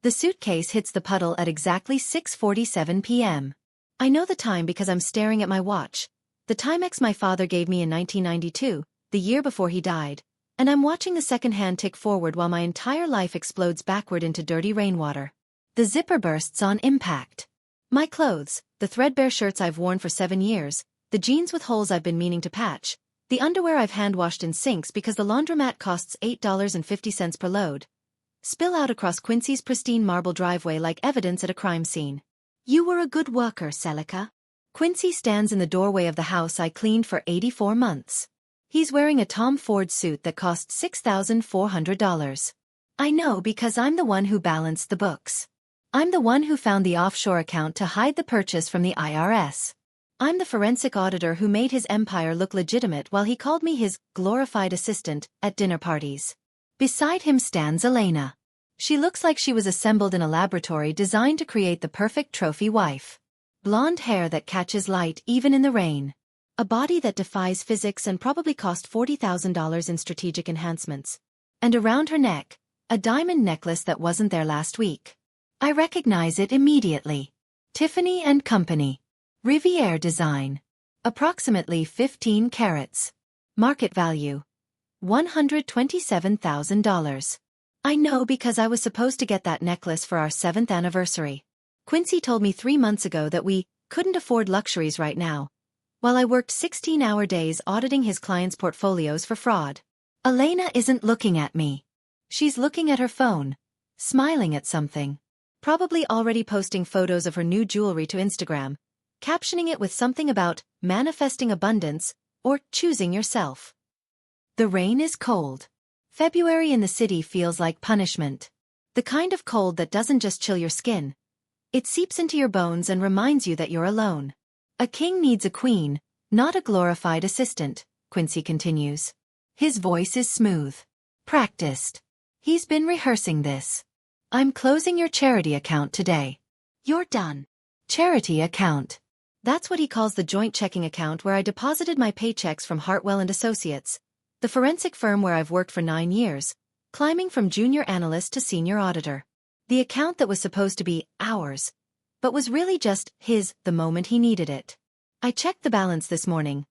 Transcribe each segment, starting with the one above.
The suitcase hits the puddle at exactly 6:47 p.m. I know the time because I'm staring at my watch. The Timex my father gave me in 1992, the year before he died, and I'm watching the second hand tick forward while my entire life explodes backward into dirty rainwater. The zipper bursts on impact. My clothes, the threadbare shirts I've worn for 7 years, the jeans with holes I've been meaning to patch, the underwear I've hand-washed in sinks because the laundromat costs $8.50 per load, spill out across Quincy's pristine marble driveway like evidence at a crime scene. You were a good worker, Celica. Quincy stands in the doorway of the house I cleaned for 84 months. He's wearing a Tom Ford suit that cost $6,400. I know because I'm the one who balanced the books. I'm the one who found the offshore account to hide the purchase from the IRS. I'm the forensic auditor who made his empire look legitimate while he called me his glorified assistant at dinner parties. Beside him stands Elena. She looks like she was assembled in a laboratory designed to create the perfect trophy wife. Blonde hair that catches light even in the rain. A body that defies physics and probably cost $40,000 in strategic enhancements. And around her neck, a diamond necklace that wasn't there last week. I recognize it immediately. Tiffany & Company. Riviere design. Approximately 15 carats. Market value. $127,000. I know because I was supposed to get that necklace for our 7th anniversary. Quincy told me 3 months ago that we couldn't afford luxuries right now, while I worked 16-hour days auditing his clients' portfolios for fraud. Elena isn't looking at me. She's looking at her phone, smiling at something. Probably already posting photos of her new jewelry to Instagram, captioning it with something about manifesting abundance or choosing yourself. The rain is cold. February in the city feels like punishment. The kind of cold that doesn't just chill your skin. It seeps into your bones and reminds you that you're alone. A king needs a queen, not a glorified assistant, Quincy continues. His voice is smooth. Practiced. He's been rehearsing this. I'm closing your charity account today. You're done. Charity account. That's what he calls the joint checking account where I deposited my paychecks from Hartwell & Associates, the forensic firm where I've worked for 9 years, climbing from junior analyst to senior auditor. The account that was supposed to be ours, but was really just his the moment he needed it. I checked the balance this morning.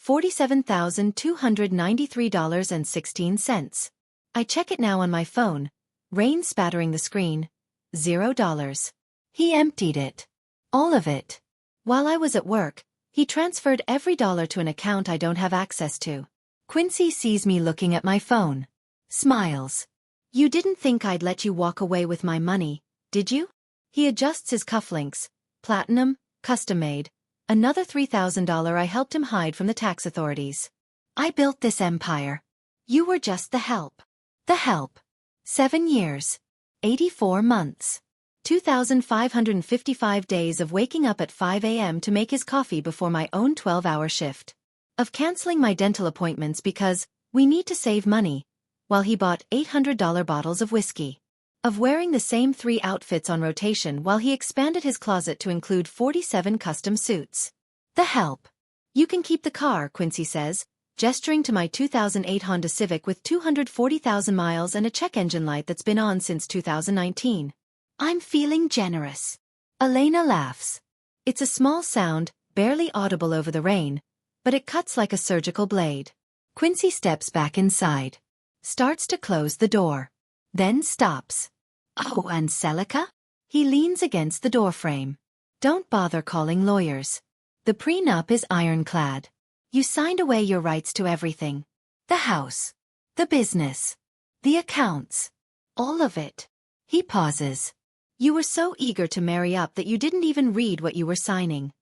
$47,293.16. I check it now on my phone, rain spattering the screen. $0. He emptied it. All of it. While I was at work, he transferred every dollar to an account I don't have access to. Quincy sees me looking at my phone. Smiles. You didn't think I'd let you walk away with my money, did you? He adjusts his cufflinks. Platinum, custom-made. Another $3,000 I helped him hide from the tax authorities. I built this empire. You were just the help. The help. 7 years. 84 months. 2,555 days of waking up at 5 a.m. to make his coffee before my own 12-hour shift. Of canceling my dental appointments because we need to save money, while he bought $800 bottles of whiskey. Of wearing the same 3 outfits on rotation while he expanded his closet to include 47 custom suits. The help. You can keep the car, Quincy says, gesturing to my 2008 Honda Civic with 240,000 miles and a check engine light that's been on since 2019. I'm feeling generous. Elena laughs. It's a small sound, barely audible over the rain, but it cuts like a surgical blade. Quincy steps back inside. Starts to close the door. Then stops. Oh, and Celica? He leans against the doorframe. Don't bother calling lawyers. The prenup is ironclad. You signed away your rights to everything. The house. The business. The accounts. All of it. He pauses. You were so eager to marry up that you didn't even read what you were signing.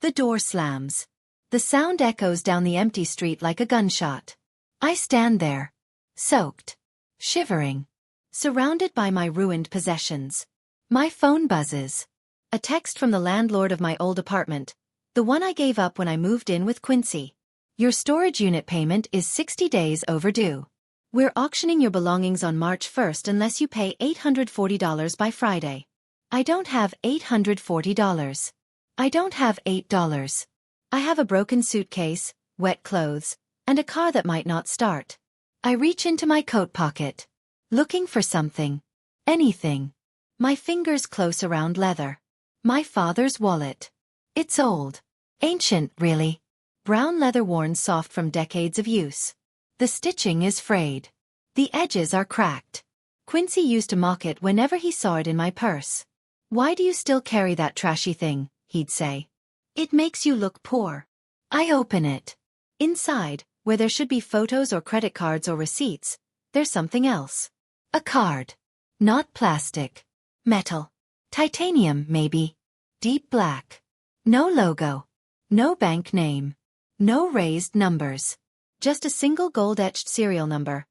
The door slams. The sound echoes down the empty street like a gunshot. I stand there. Soaked. Shivering. Surrounded by my ruined possessions. My phone buzzes. A text from the landlord of my old apartment, the one I gave up when I moved in with Quincy. Your storage unit payment is 60 days overdue. We're auctioning your belongings on March 1st unless you pay $840 by Friday. I don't have $840. I don't have $8. I have a broken suitcase, wet clothes, and a car that might not start. I reach into my coat pocket. Looking for something. Anything. My fingers close around leather. My father's wallet. It's old. Ancient, really. Brown leather worn soft from decades of use. The stitching is frayed. The edges are cracked. Quincy used to mock it whenever he saw it in my purse. "Why do you still carry that trashy thing?" he'd say. "It makes you look poor." I open it. Inside, where there should be photos or credit cards or receipts, there's something else. A card. Not plastic. Metal. Titanium, maybe. Deep black. No logo. No bank name. No raised numbers. Just a single gold-etched serial number.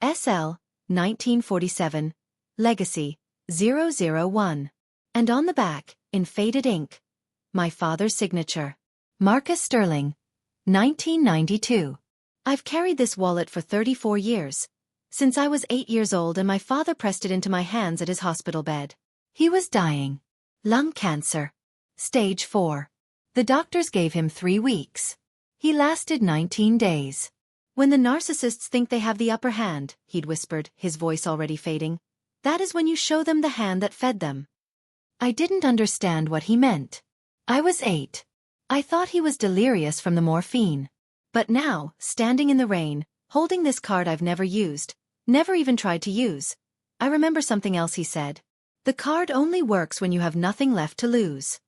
SL, 1947, Legacy, 001. And on the back, in faded ink, my father's signature. Marcus Sterling, 1992. I've carried this wallet for 34 years. Since I was 8 years old and my father pressed it into my hands at his hospital bed. He was dying. Lung cancer. Stage 4. The doctors gave him 3 weeks. He lasted 19 days. "When the narcissists think they have the upper hand," he'd whispered, his voice already fading, "that is when you show them the hand that fed them." I didn't understand what he meant. I was 8. I thought he was delirious from the morphine. But now, standing in the rain, holding this card I've never used, never even tried to use, I remember something else he said. The card only works when you have nothing left to lose.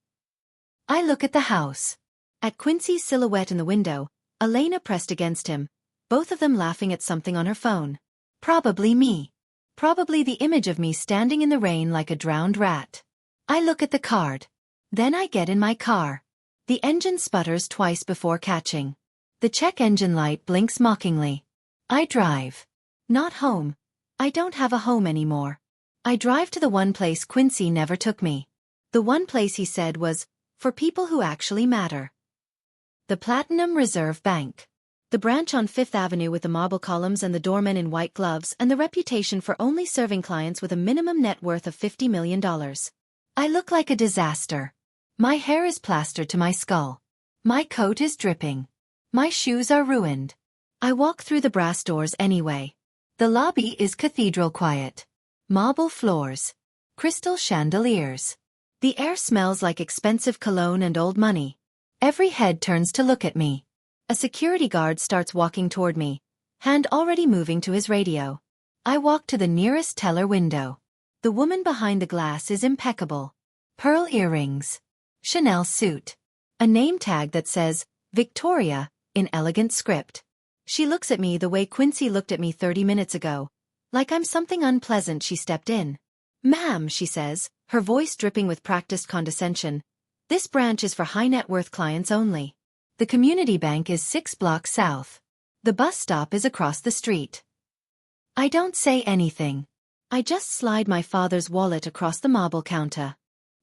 I look at the house. At Quincy's silhouette in the window, Elena pressed against him, both of them laughing at something on her phone. Probably me. Probably the image of me standing in the rain like a drowned rat. I look at the card. Then I get in my car. The engine sputters twice before catching. The check engine light blinks mockingly. I drive. Not home. I don't have a home anymore. I drive to the one place Quincy never took me. The one place he said was, for people who actually matter. The Platinum Reserve Bank. The branch on Fifth Avenue with the marble columns and the doormen in white gloves and the reputation for only serving clients with a minimum net worth of $50 million. I look like a disaster. My hair is plastered to my skull. My coat is dripping. My shoes are ruined. I walk through the brass doors anyway. The lobby is cathedral quiet. Marble floors. Crystal chandeliers. The air smells like expensive cologne and old money. Every head turns to look at me. A security guard starts walking toward me, hand already moving to his radio. I walk to the nearest teller window. The woman behind the glass is impeccable. Pearl earrings. Chanel suit. A name tag that says, Victoria, in elegant script. She looks at me the way Quincy looked at me 30 minutes ago. Like I'm something unpleasant. She stepped in. "Ma'am," she says, her voice dripping with practiced condescension, "this branch is for high net worth clients only. The community bank is 6 blocks south. The bus stop is across the street." I don't say anything. I just slide my father's wallet across the marble counter.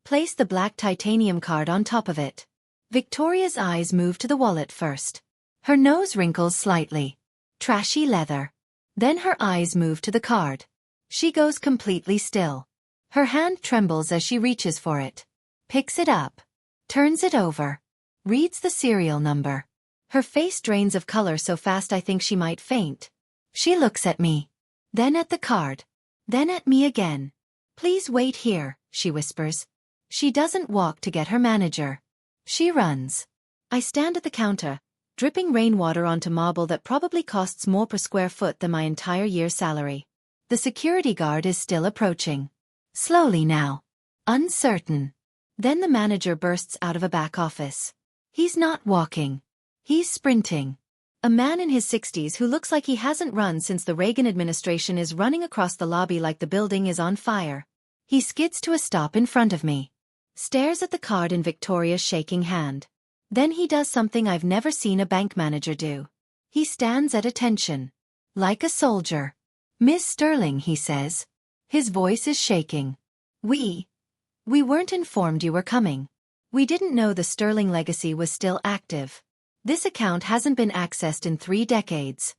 Place the black titanium card on top of it. Victoria's eyes move to the wallet first. Her nose wrinkles slightly. Trashy leather. Then her eyes move to the card. She goes completely still. Her hand trembles as she reaches for it. Picks it up. Turns it over. Reads the serial number. Her face drains of color so fast I think she might faint. She looks at me. Then at the card. Then at me again. "Please wait here," she whispers. She doesn't walk to get her manager. She runs. I stand at the counter, dripping rainwater onto marble that probably costs more per square foot than my entire year's salary. The security guard is still approaching. Slowly now. Uncertain. Then the manager bursts out of a back office. He's not walking. He's sprinting. A man in his 60s who looks like he hasn't run since the Reagan administration is running across the lobby like the building is on fire. He skids to a stop in front of me. Stares at the card in Victoria's shaking hand. Then he does something I've never seen a bank manager do. He stands at attention. Like a soldier. "Miss Sterling," he says. His voice is shaking. We weren't informed you were coming. We didn't know the Sterling legacy was still active. This account hasn't been accessed in 3 decades.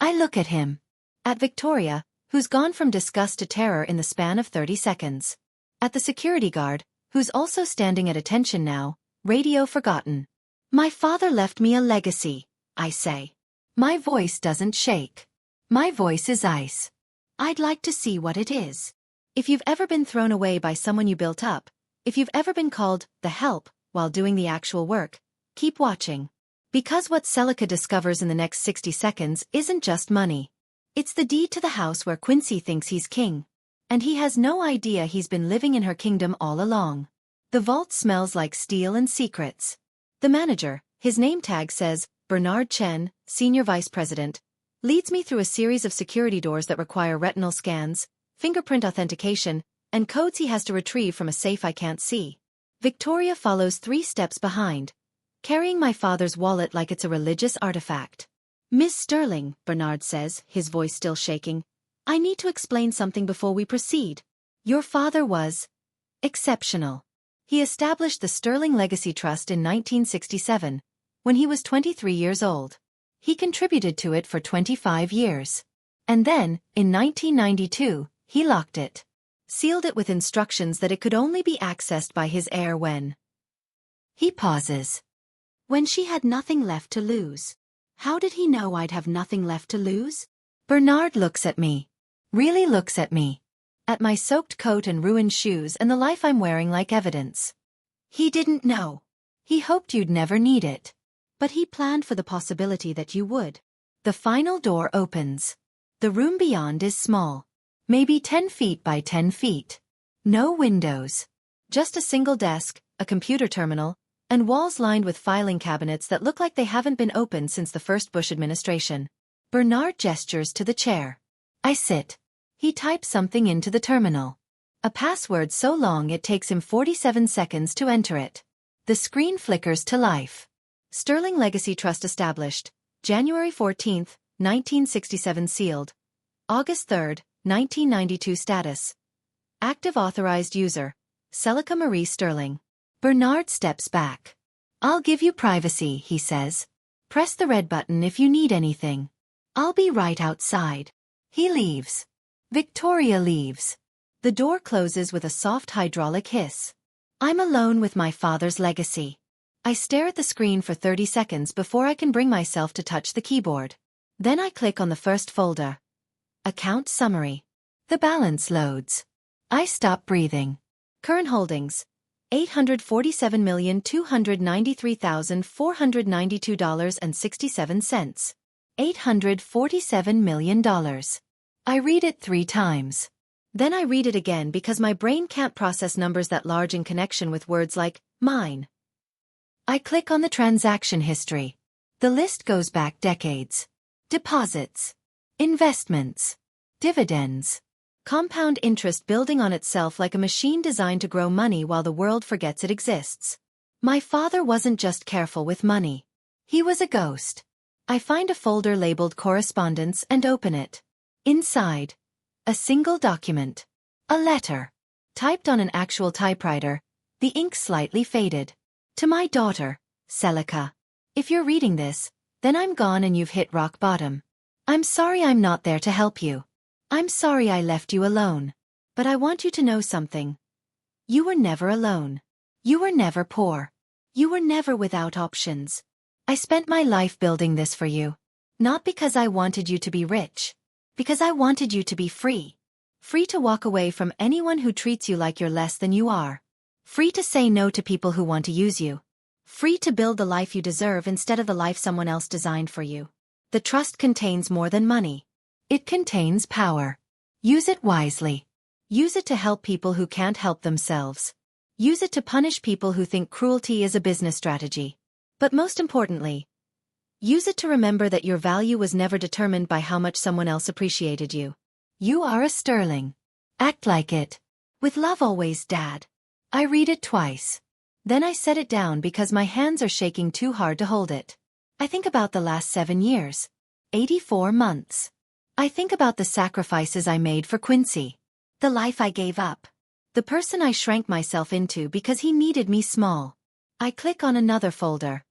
I look at him. At Victoria, who's gone from disgust to terror in the span of 30 seconds. At the security guard, who's also standing at attention now, radio forgotten. "My father left me a legacy," I say. My voice doesn't shake. My voice is ice. "I'd like to see what it is." If you've ever been thrown away by someone you built up, if you've ever been called the help while doing the actual work, keep watching. Because what Celica discovers in the next 60 seconds isn't just money. It's the deed to the house where Quincy thinks he's king. And he has no idea he's been living in her kingdom all along. The vault smells like steel and secrets. The manager, his name tag says, Bernard Chen, Senior Vice President, leads me through a series of security doors that require retinal scans, fingerprint authentication, and codes he has to retrieve from a safe I can't see. Victoria follows 3 steps behind, carrying my father's wallet like it's a religious artifact. Miss Sterling, Bernard says, his voice still shaking, I need to explain something before we proceed. Your father was exceptional. He established the Sterling Legacy Trust in 1967, when he was 23 years old. He contributed to it for 25 years. And then, in 1992, he locked it. Sealed it with instructions that it could only be accessed by his heir when. He pauses. When she had nothing left to lose. How did he know I'd have nothing left to lose? Bernard looks at me. Really looks at me. At my soaked coat and ruined shoes and the life I'm wearing like evidence. He didn't know. He hoped you'd never need it. But he planned for the possibility that you would. The final door opens. The room beyond is small. Maybe 10 feet by 10 feet. No windows. Just a single desk, a computer terminal, and walls lined with filing cabinets that look like they haven't been opened since the first Bush administration. Bernard gestures to the chair. I sit. He types something into the terminal. A password so long it takes him 47 seconds to enter it. The screen flickers to life. Sterling Legacy Trust established. January 14, 1967 sealed. August 3, 1992 status. Active authorized user. Celica Marie Sterling. Bernard steps back. I'll give you privacy, he says. Press the red button if you need anything. I'll be right outside. He leaves. Victoria leaves. The door closes with a soft hydraulic hiss. I'm alone with my father's legacy. I stare at the screen for 30 seconds before I can bring myself to touch the keyboard. Then I click on the first folder. Account summary. The balance loads. I stop breathing. Current holdings. $847,293,492.67. $847 million. I read it 3 times. Then I read it again because my brain can't process numbers that large in connection with words like mine. I click on the transaction history. The list goes back decades. Deposits. Investments. Dividends. Compound interest building on itself like a machine designed to grow money while the world forgets it exists. My father wasn't just careful with money. He was a ghost. I find a folder labeled correspondence and open it. Inside. A single document. A letter. Typed on an actual typewriter, the ink slightly faded. To my daughter, Celica. If you're reading this, then I'm gone and you've hit rock bottom. I'm sorry I'm not there to help you. I'm sorry I left you alone. But I want you to know something. You were never alone. You were never poor. You were never without options. I spent my life building this for you. Not because I wanted you to be rich. Because I wanted you to be free. Free to walk away from anyone who treats you like you're less than you are. Free to say no to people who want to use you. Free to build the life you deserve instead of the life someone else designed for you. The trust contains more than money. It contains power. Use it wisely. Use it to help people who can't help themselves. Use it to punish people who think cruelty is a business strategy. But most importantly, use it to remember that your value was never determined by how much someone else appreciated you. You are a Sterling. Act like it. With love always, Dad. I read it twice. Then I set it down because my hands are shaking too hard to hold it. I think about the last 7 years. 84 months. I think about the sacrifices I made for Quincy. The life I gave up. The person I shrank myself into because he needed me small. I click on another folder.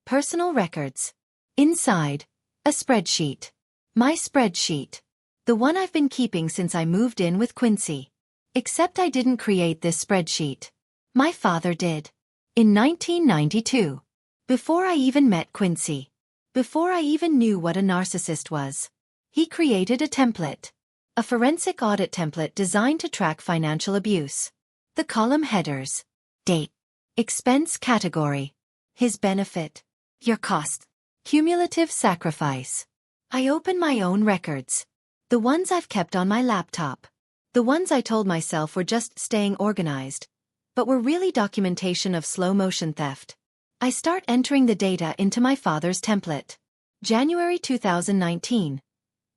Personal records. Inside, a spreadsheet. My spreadsheet. The one I've been keeping since I moved in with Quincy. Except I didn't create this spreadsheet. My father did. In 1992. Before I even met Quincy. Before I even knew what a narcissist was. He created a template. A forensic audit template designed to track financial abuse. The column headers. Date. Expense category. His benefit. Your cost. Cumulative sacrifice. I open my own records. The ones I've kept on my laptop. The ones I told myself were just staying organized, but were really documentation of slow motion theft. I start entering the data into my father's template. January 2019.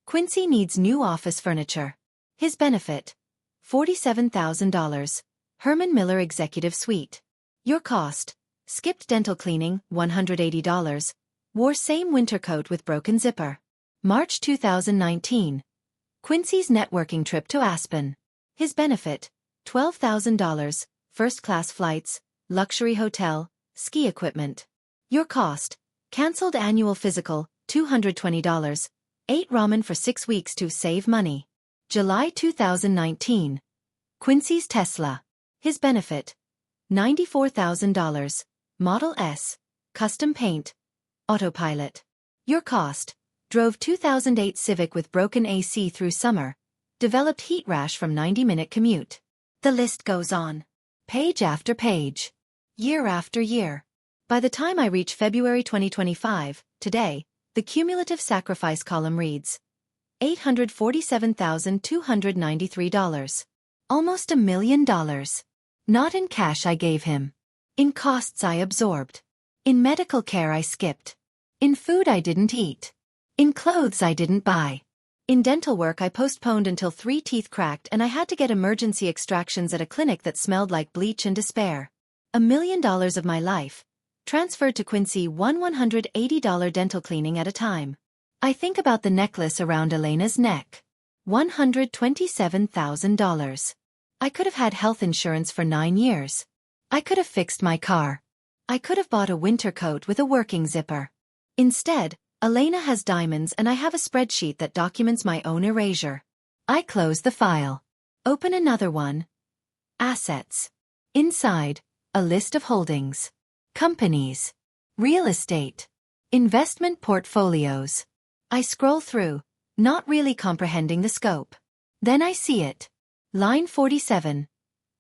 Quincy needs new office furniture. His benefit. $47,000. Herman Miller Executive Suite. Your cost. Skipped dental cleaning, $180. Wore same winter coat with broken zipper. March 2019. Quincy's networking trip to Aspen. His benefit. $12,000. First-class flights, luxury hotel, ski equipment. Your cost. Cancelled annual physical, $220. Ate ramen for 6 weeks to save money. July 2019. Quincy's Tesla. His benefit. $94,000. Model S. Custom paint. Autopilot. Your cost. Drove 2008 Civic with broken AC through summer. Developed heat rash from 90-minute commute. The list goes on. Page after page. Year after year. By the time I reach February 2025, today, the cumulative sacrifice column reads $847,293. Almost $1 million. Not in cash I gave him. In costs I absorbed. In medical care I skipped. In food I didn't eat. In clothes I didn't buy. In dental work I postponed until 3 teeth cracked and I had to get emergency extractions at a clinic that smelled like bleach and despair. $1 million of my life. Transferred to Quincy $180 dental cleaning at a time. I think about the necklace around Elena's neck. $127,000. I could have had health insurance for 9 years. I could have fixed my car. I could have bought a winter coat with a working zipper. Instead, Elena has diamonds and I have a spreadsheet that documents my own erasure. I close the file. Open another one. Assets. Inside, a list of holdings. Companies. Real estate. Investment portfolios. I scroll through, not really comprehending the scope. Then I see it. Line 47.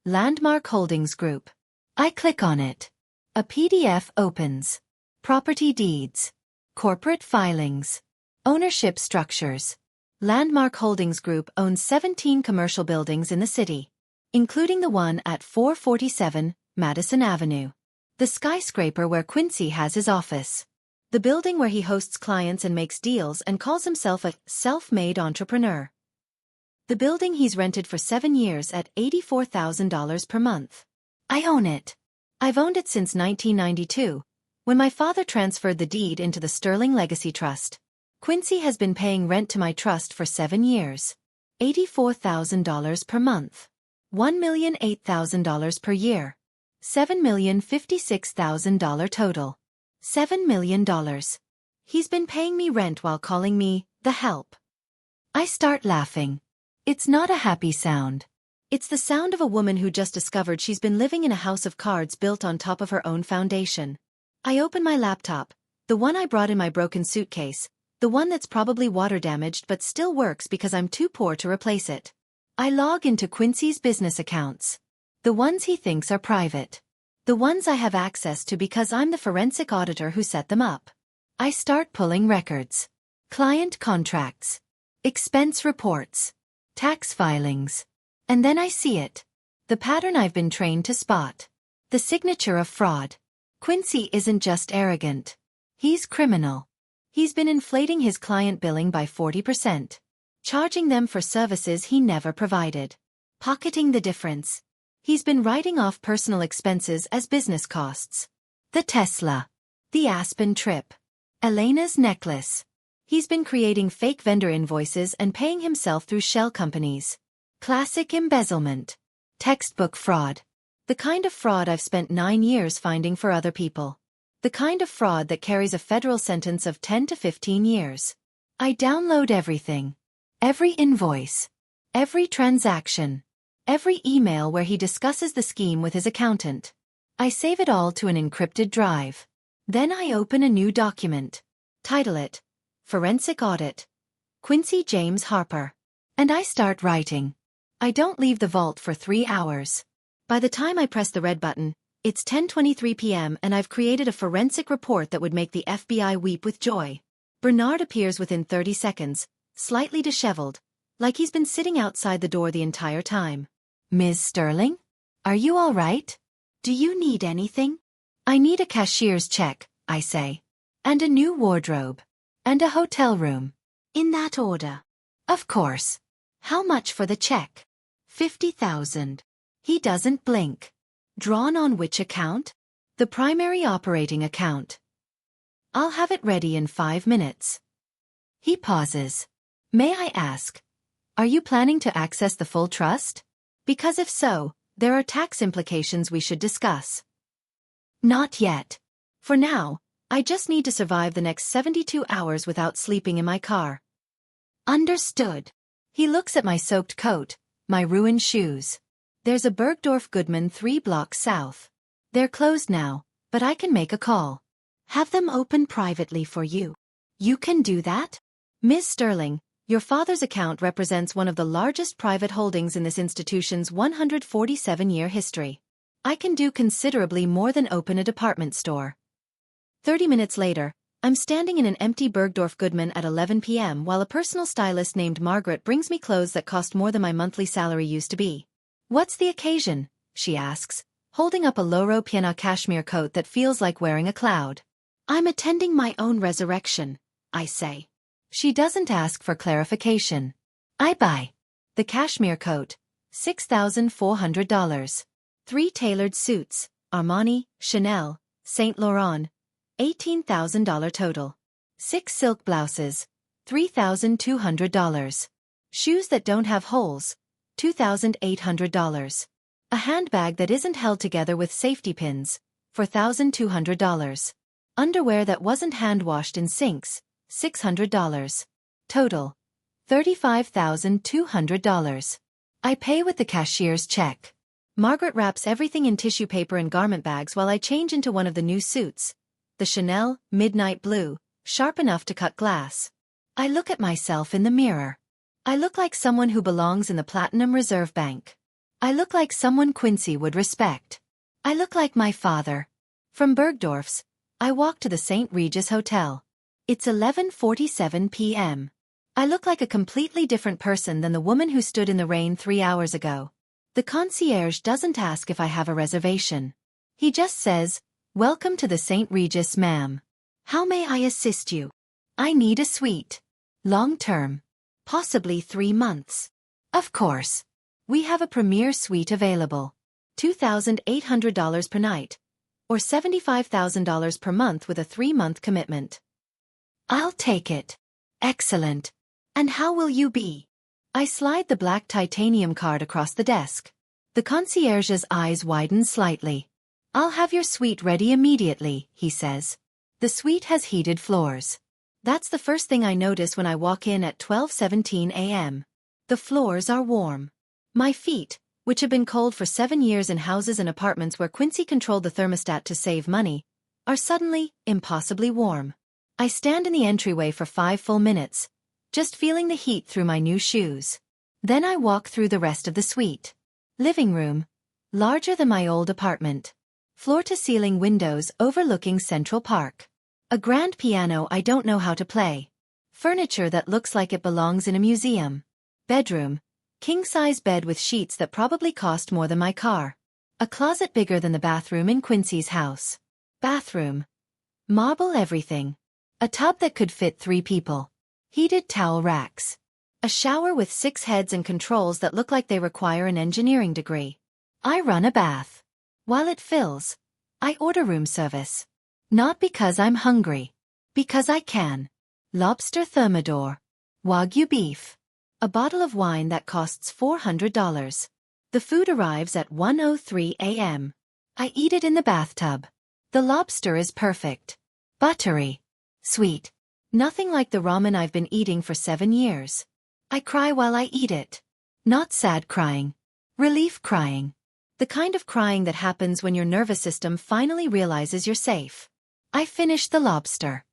Landmark Holdings Group. I click on it. A PDF opens. Property deeds. Corporate filings. Ownership structures. Landmark Holdings Group owns 17 commercial buildings in the city, including the one at 447 Madison Avenue. The skyscraper where Quincy has his office. The building where he hosts clients and makes deals and calls himself a self-made entrepreneur. The building he's rented for 7 years at $84,000 per month. I own it. I've owned it since 1992, when my father transferred the deed into the Sterling Legacy Trust. Quincy has been paying rent to my trust for 7 years. $84,000 per month. $1,008,000 per year. $7,056,000 total. $7 million. He's been paying me rent while calling me the help. I start laughing. It's not a happy sound. It's the sound of a woman who just discovered she's been living in a house of cards built on top of her own foundation. I open my laptop, the one I brought in my broken suitcase, the one that's probably water damaged but still works because I'm too poor to replace it. I log into Quincy's business accounts. The ones he thinks are private. The ones I have access to because I'm the forensic auditor who set them up. I start pulling records. Client contracts. Expense reports. Tax filings. And then I see it. The pattern I've been trained to spot. The signature of fraud. Quincy isn't just arrogant. He's criminal. He's been inflating his client billing by 40%. Charging them for services he never provided. Pocketing the difference. He's been writing off personal expenses as business costs. The Tesla. The Aspen trip. Elena's necklace. He's been creating fake vendor invoices and paying himself through shell companies. Classic embezzlement. Textbook fraud. The kind of fraud I've spent 9 years finding for other people. The kind of fraud that carries a federal sentence of 10 to 15 years. I download everything. Every invoice. Every transaction. Every email where he discusses the scheme with his accountant. I save it all to an encrypted drive. Then I open a new document. Title it, Forensic Audit. Quincy James Harper. And I start writing. I don't leave the vault for 3 hours. By the time I press the red button, it's 10:23 p.m. and I've created a forensic report that would make the FBI weep with joy. Bernard appears within 30 seconds, slightly disheveled, like he's been sitting outside the door the entire time. Ms. Sterling? Are you all right? Do you need anything? I need a cashier's check, I say. And a new wardrobe. And a hotel room. In that order. Of course. How much for the check? 50,000. He doesn't blink. Drawn on which account? The primary operating account. I'll have it ready in 5 minutes. He pauses. May I ask, are you planning to access the full trust? Because if so, there are tax implications we should discuss. Not yet. For now, I just need to survive the next 72 hours without sleeping in my car. Understood. He looks at my soaked coat, my ruined shoes. There's a Bergdorf Goodman 3 blocks south. They're closed now, but I can make a call. Have them open privately for you. You can do that? Ms. Sterling, your father's account represents one of the largest private holdings in this institution's 147-year history. I can do considerably more than open a department store. 30 minutes later, I'm standing in an empty Bergdorf Goodman at 11 p.m. while a personal stylist named Margaret brings me clothes that cost more than my monthly salary used to be. What's the occasion? She asks, holding up a Loro Piana cashmere coat that feels like wearing a cloud. I'm attending my own resurrection, I say. She doesn't ask for clarification. I buy the cashmere coat, $6,400. 3 tailored suits, Armani, Chanel, Saint Laurent, $18,000 total. 6 silk blouses, $3,200. Shoes that don't have holes, $2,800. A handbag that isn't held together with safety pins, $4,200. Underwear that wasn't hand-washed in sinks, $600. Total, $35,200. I pay with the cashier's check. Margaret wraps everything in tissue paper and garment bags while I change into one of the new suits, the Chanel Midnight Blue, sharp enough to cut glass. I look at myself in the mirror. I look like someone who belongs in the Platinum Reserve Bank. I look like someone Quincy would respect. I look like my father. From Bergdorf's, I walk to the St. Regis Hotel. It's 11:47 p.m. I look like a completely different person than the woman who stood in the rain 3 hours ago. The concierge doesn't ask if I have a reservation. He just says, "Welcome to the St. Regis, ma'am. How may I assist you? I need a suite. Long-term. Possibly 3 months. Of course. We have a premier suite available. $2,800 per night. Or $75,000 per month with a 3-month commitment." I'll take it. Excellent. And how will you be? I slide the black titanium card across the desk. The concierge's eyes widen slightly. I'll have your suite ready immediately, he says. The suite has heated floors. That's the first thing I notice when I walk in at 12:17 a.m. The floors are warm. My feet, which have been cold for 7 years in houses and apartments where Quincy controlled the thermostat to save money, are suddenly, impossibly warm. I stand in the entryway for 5 full minutes, just feeling the heat through my new shoes. Then I walk through the rest of the suite. Living room, larger than my old apartment. Floor-to-ceiling windows overlooking Central Park. A grand piano I don't know how to play. Furniture that looks like it belongs in a museum. Bedroom, king-size bed with sheets that probably cost more than my car. A closet bigger than the bathroom in Quincy's house. Bathroom. Marble everything. A tub that could fit 3 people. Heated towel racks. A shower with 6 heads and controls that look like they require an engineering degree. I run a bath. While it fills, I order room service. Not because I'm hungry. Because I can. Lobster thermidor. Wagyu beef. A bottle of wine that costs $400. The food arrives at 1:03 a.m. I eat it in the bathtub. The lobster is perfect. Buttery. Sweet. Nothing like the ramen I've been eating for 7 years. I cry while I eat it. Not sad crying. Relief crying. The kind of crying that happens when your nervous system finally realizes you're safe. I finish the lobster.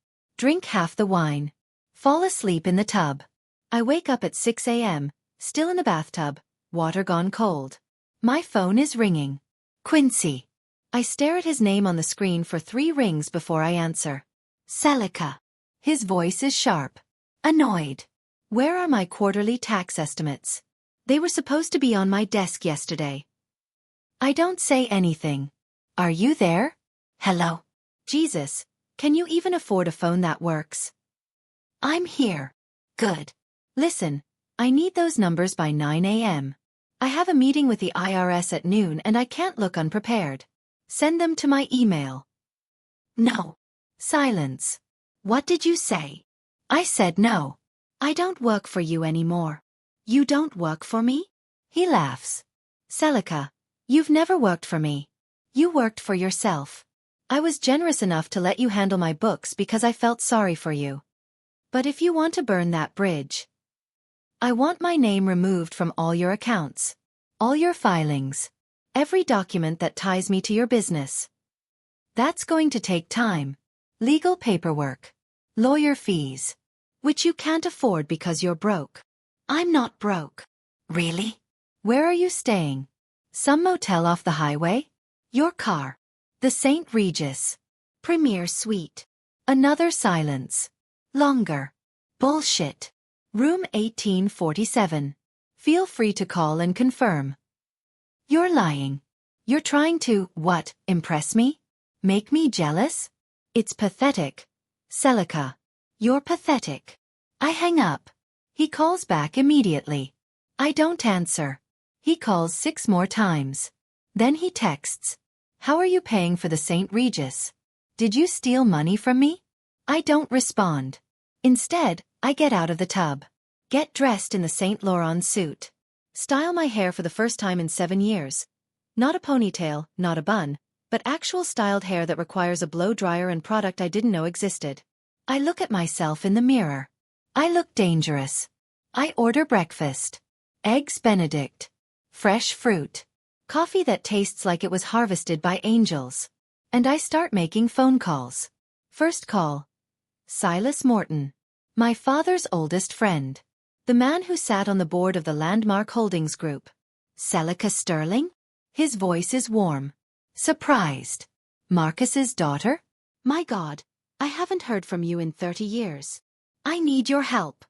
Drink half the wine. Fall asleep in the tub. I wake up at 6 a.m., Still in the bathtub, water gone cold. My phone is ringing. Quincy. I stare at his name on the screen for 3 rings before I answer. Celica. His voice is sharp. Annoyed. Where are my quarterly tax estimates? They were supposed to be on my desk yesterday. I don't say anything. Are you there? Hello. Jesus, can you even afford a phone that works? I'm here. Good. Listen, I need those numbers by 9 a.m. I have a meeting with the IRS at noon and I can't look unprepared. Send them to my email. No. Silence. What did you say? I said no. I don't work for you anymore. You don't work for me? He laughs. Celica, you've never worked for me. You worked for yourself. I was generous enough to let you handle my books because I felt sorry for you. But if you want to burn that bridge, I want my name removed from all your accounts, all your filings, every document that ties me to your business. That's going to take time. Legal paperwork, lawyer fees, which you can't afford because you're broke. I'm not broke. Really? Where are you staying? Some motel off the highway? Your car. The St. Regis. Premier Suite. Another silence. Longer. Bullshit. Room 1847. Feel free to call and confirm. You're lying. You're trying to, what, impress me? Make me jealous? It's pathetic. Celica. You're pathetic. I hang up. He calls back immediately. I don't answer. He calls 6 more times. Then he texts. How are you paying for the St. Regis? Did you steal money from me? I don't respond. Instead, I get out of the tub. Get dressed in the Saint Laurent suit. Style my hair for the first time in 7 years. Not a ponytail, not a bun, but actual styled hair that requires a blow dryer and product I didn't know existed. I look at myself in the mirror. I look dangerous. I order breakfast. Eggs Benedict. Fresh fruit. Coffee that tastes like it was harvested by angels. And I start making phone calls. First call. Silas Morton. My father's oldest friend. The man who sat on the board of the Landmark Holdings Group. Celica Sterling? His voice is warm. Surprised. Marcus's daughter? My God, I haven't heard from you in 30 years. I need your help.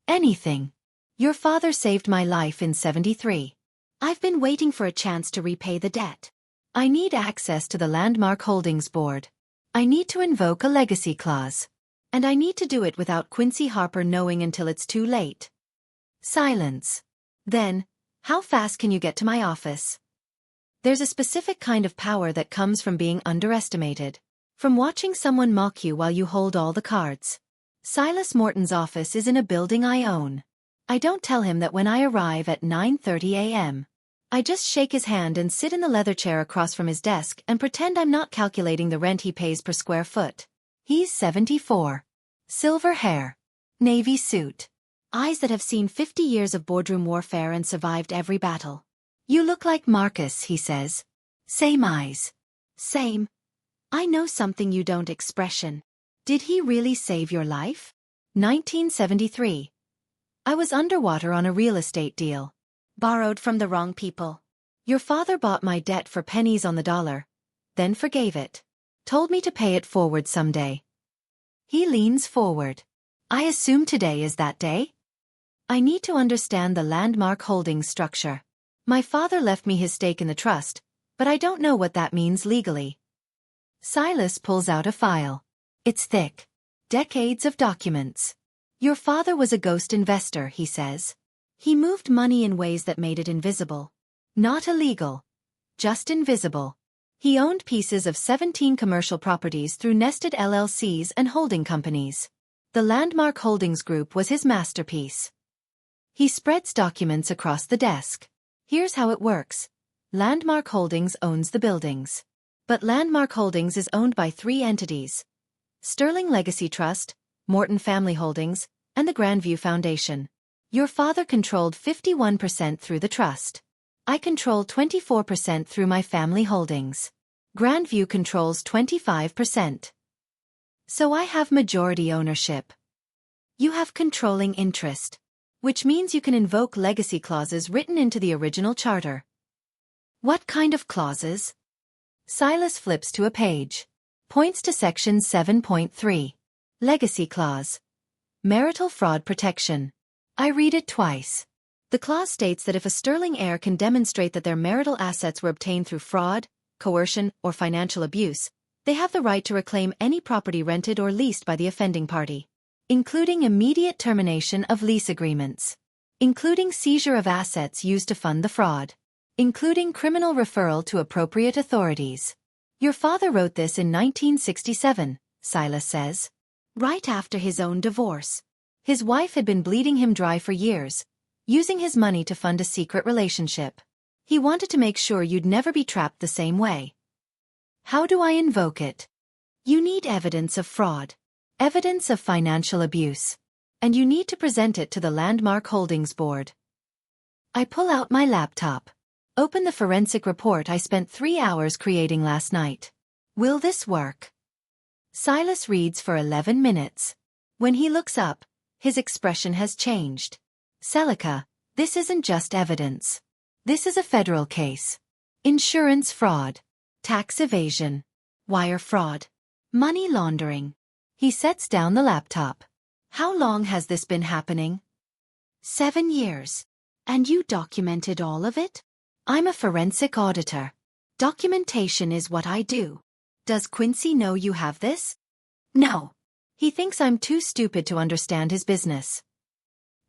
Anything. Your father saved my life in 73. I've been waiting for a chance to repay the debt. I need access to the Landmark Holdings Board. I need to invoke a legacy clause. And I need to do it without Quincy Harper knowing until it's too late. Silence. Then, how fast can you get to my office? There's a specific kind of power that comes from being underestimated. From watching someone mock you while you hold all the cards. Silas Morton's office is in a building I own. I don't tell him that when I arrive at 9:30 a.m. I just shake his hand and sit in the leather chair across from his desk and pretend I'm not calculating the rent he pays per square foot. He's 74. Silver hair. Navy suit. Eyes that have seen 50 years of boardroom warfare and survived every battle. You look like Marcus, he says. Same eyes. Same. I know something you don't expression. Did he really save your life? 1973. I was underwater on a real estate deal. Borrowed from the wrong people. Your father bought my debt for pennies on the dollar, then forgave it. Told me to pay it forward someday. He leans forward. I assume today is that day? I need to understand the Landmark Holdings structure. My father left me his stake in the trust, but I don't know what that means legally. Silas pulls out a file. It's thick. Decades of documents. Your father was a ghost investor, he says. He moved money in ways that made it invisible. Not illegal. Just invisible. He owned pieces of 17 commercial properties through nested LLCs and holding companies. The Landmark Holdings Group was his masterpiece. He spreads documents across the desk. Here's how it works. Landmark Holdings owns the buildings. But Landmark Holdings is owned by 3 entities. Sterling Legacy Trust, Morton Family Holdings, and the Grandview Foundation. Your father controlled 51% through the trust. I control 24% through my family holdings. Grandview controls 25%. So I have majority ownership. You have controlling interest. which means you can invoke legacy clauses written into the original charter. What kind of clauses? Silas flips to a page. Points to section 7.3. Legacy clause. Marital fraud protection. I read it twice. The clause states that if a sterling heir can demonstrate that their marital assets were obtained through fraud, coercion, or financial abuse, they have the right to reclaim any property rented or leased by the offending party, including immediate termination of lease agreements, including seizure of assets used to fund the fraud, including criminal referral to appropriate authorities. Your father wrote this in 1967, Silas says. Right after his own divorce. His wife had been bleeding him dry for years, using his money to fund a secret relationship. He wanted to make sure you'd never be trapped the same way. How do I invoke it? You need evidence of fraud, evidence of financial abuse, and you need to present it to the Landmark Holdings Board. I pull out my laptop. Open the forensic report I spent 3 hours creating last night. Will this work? Silas reads for 11 minutes. When he looks up, his expression has changed. Celica, this isn't just evidence. This is a federal case. Insurance fraud, tax evasion, wire fraud, money laundering. He sets down the laptop. How long has this been happening? 7 years. And you documented all of it? I'm a forensic auditor. Documentation is what I do. Does Quincy know you have this? No. He thinks I'm too stupid to understand his business.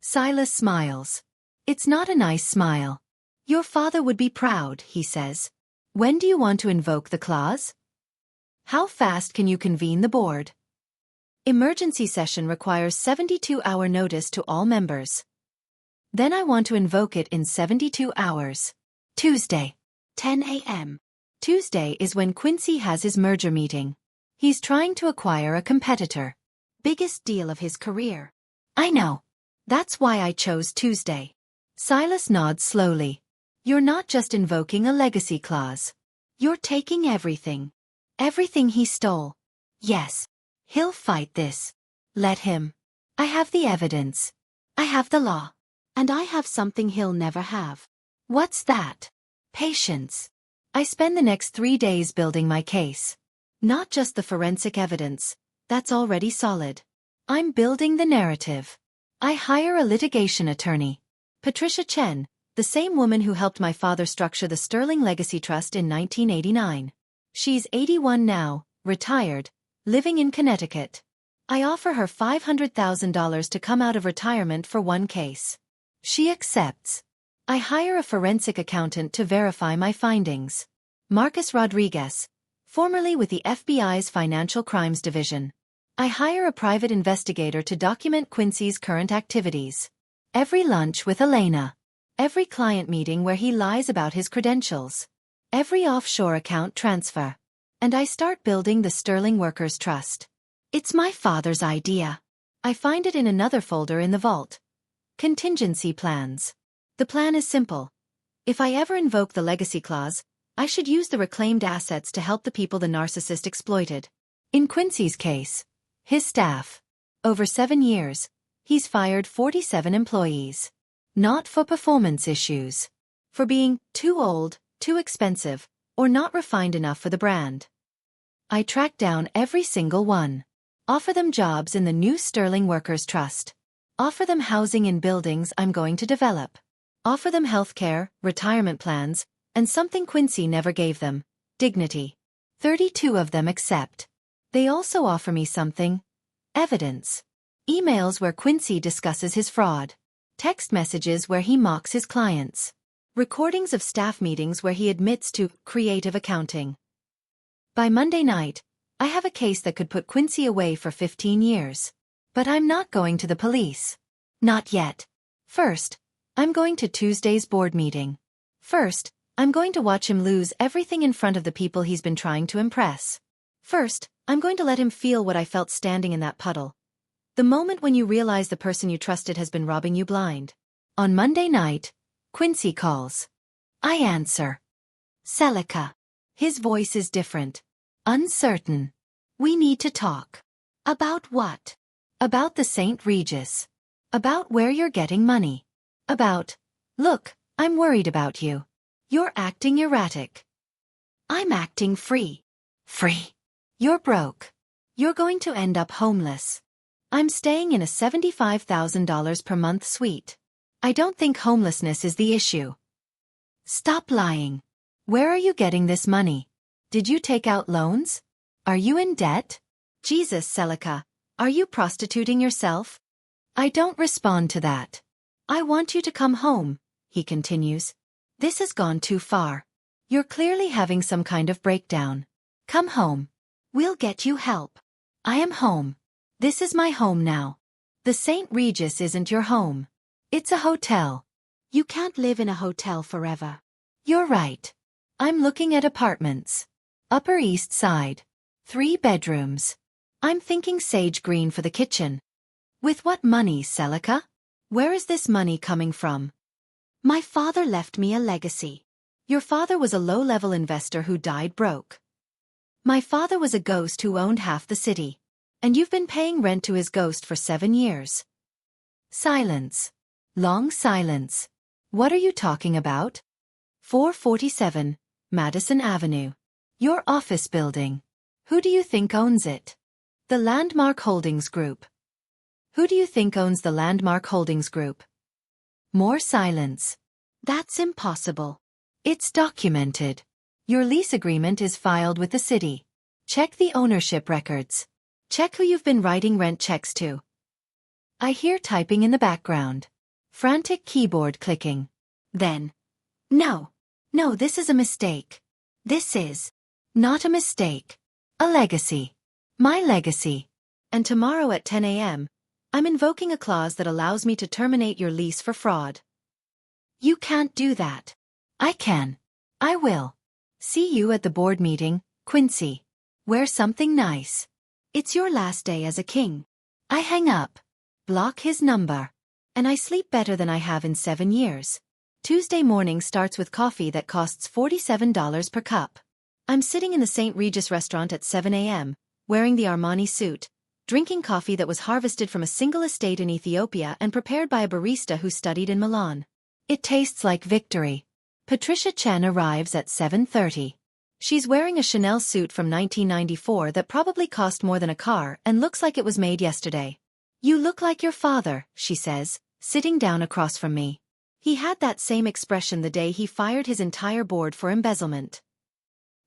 Silas smiles. It's not a nice smile. Your father would be proud, he says. When do you want to invoke the clause? How fast can you convene the board? Emergency session requires 72-hour notice to all members. Then I want to invoke it in 72 hours. Tuesday, 10 a.m. Tuesday is when Quincy has his merger meeting. He's trying to acquire a competitor. Biggest deal of his career. I know. That's why I chose Tuesday. Silas nods slowly. You're not just invoking a legacy clause. You're taking everything. Everything he stole. Yes. He'll fight this. Let him. I have the evidence. I have the law. And I have something he'll never have. What's that? Patience. I spend the next 3 days building my case. Not just the forensic evidence. That's already solid. I'm building the narrative. I hire a litigation attorney. Patricia Chen, the same woman who helped my father structure the Sterling Legacy Trust in 1989. She's 81 now, retired, living in Connecticut. I offer her $500,000 to come out of retirement for one case. She accepts. I hire a forensic accountant to verify my findings. Marcus Rodriguez, formerly with the FBI's Financial Crimes Division. I hire a private investigator to document Quincy's current activities. Every lunch with Elena. Every client meeting where he lies about his credentials. Every offshore account transfer. And I start building the Sterling Workers Trust. It's my father's idea. I find it in another folder in the vault. Contingency plans. The plan is simple. If I ever invoke the legacy clause, I should use the reclaimed assets to help the people the narcissist exploited. In Quincy's case, his staff. Over 7 years, he's fired 47 employees. Not for performance issues. For being too old, too expensive, or not refined enough for the brand. I track down every single one. Offer them jobs in the new Sterling Workers Trust. Offer them housing in buildings I'm going to develop. Offer them healthcare, retirement plans, and something Quincy never gave them, dignity. 32 of them accept. They also offer me something. Evidence. Emails where Quincy discusses his fraud. Text messages where he mocks his clients. Recordings of staff meetings where he admits to creative accounting. By Monday night, I have a case that could put Quincy away for 15 years. But I'm not going to the police. Not yet. First, I'm going to Tuesday's board meeting. First, I'm going to watch him lose everything in front of the people he's been trying to impress. First, I'm going to let him feel what I felt standing in that puddle. The moment when you realize the person you trusted has been robbing you blind. On Monday night, Quincy calls. I answer. Celica. His voice is different. Uncertain. We need to talk. About what? About the St. Regis. About where you're getting money. About, look, I'm worried about you. You're acting erratic. I'm acting free. Free. You're broke. You're going to end up homeless. I'm staying in a $75,000 per month suite. I don't think homelessness is the issue. Stop lying. Where are you getting this money? Did you take out loans? Are you in debt? Jesus, Celica, are you prostituting yourself? I don't respond to that. I want you to come home, he continues. This has gone too far. You're clearly having some kind of breakdown. Come home. We'll get you help. I am home. This is my home now. The St. Regis isn't your home. It's a hotel. You can't live in a hotel forever. You're right. I'm looking at apartments. Upper East Side. 3 bedrooms. I'm thinking sage green for the kitchen. With what money, Celica? Where is this money coming from? My father left me a legacy. Your father was a low-level investor who died broke. My father was a ghost who owned half the city. And you've been paying rent to his ghost for 7 years. Silence. Long silence. What are you talking about? 447, Madison Avenue. Your office building. Who do you think owns it? The Landmark Holdings Group. Who do you think owns the Landmark Holdings Group? More silence. That's impossible. It's documented. Your lease agreement is filed with the city. Check the ownership records. Check who you've been writing rent checks to. I hear typing in the background. Frantic keyboard clicking. Then. No, this is a mistake. This is not a mistake. A legacy. My legacy. And tomorrow at 10 a.m., I'm invoking a clause that allows me to terminate your lease for fraud. You can't do that. I can. I will. See you at the board meeting, Quincy. Wear something nice. It's your last day as a king. I hang up. Block his number. And I sleep better than I have in 7 years. Tuesday morning starts with coffee that costs $47 per cup. I'm sitting in the St. Regis restaurant at 7 a.m., wearing the Armani suit, drinking coffee that was harvested from a single estate in Ethiopia and prepared by a barista who studied in Milan. It tastes like victory. Patricia Chen arrives at 7:30. She's wearing a Chanel suit from 1994 that probably cost more than a car and looks like it was made yesterday. You look like your father, she says, sitting down across from me. He had that same expression the day he fired his entire board for embezzlement.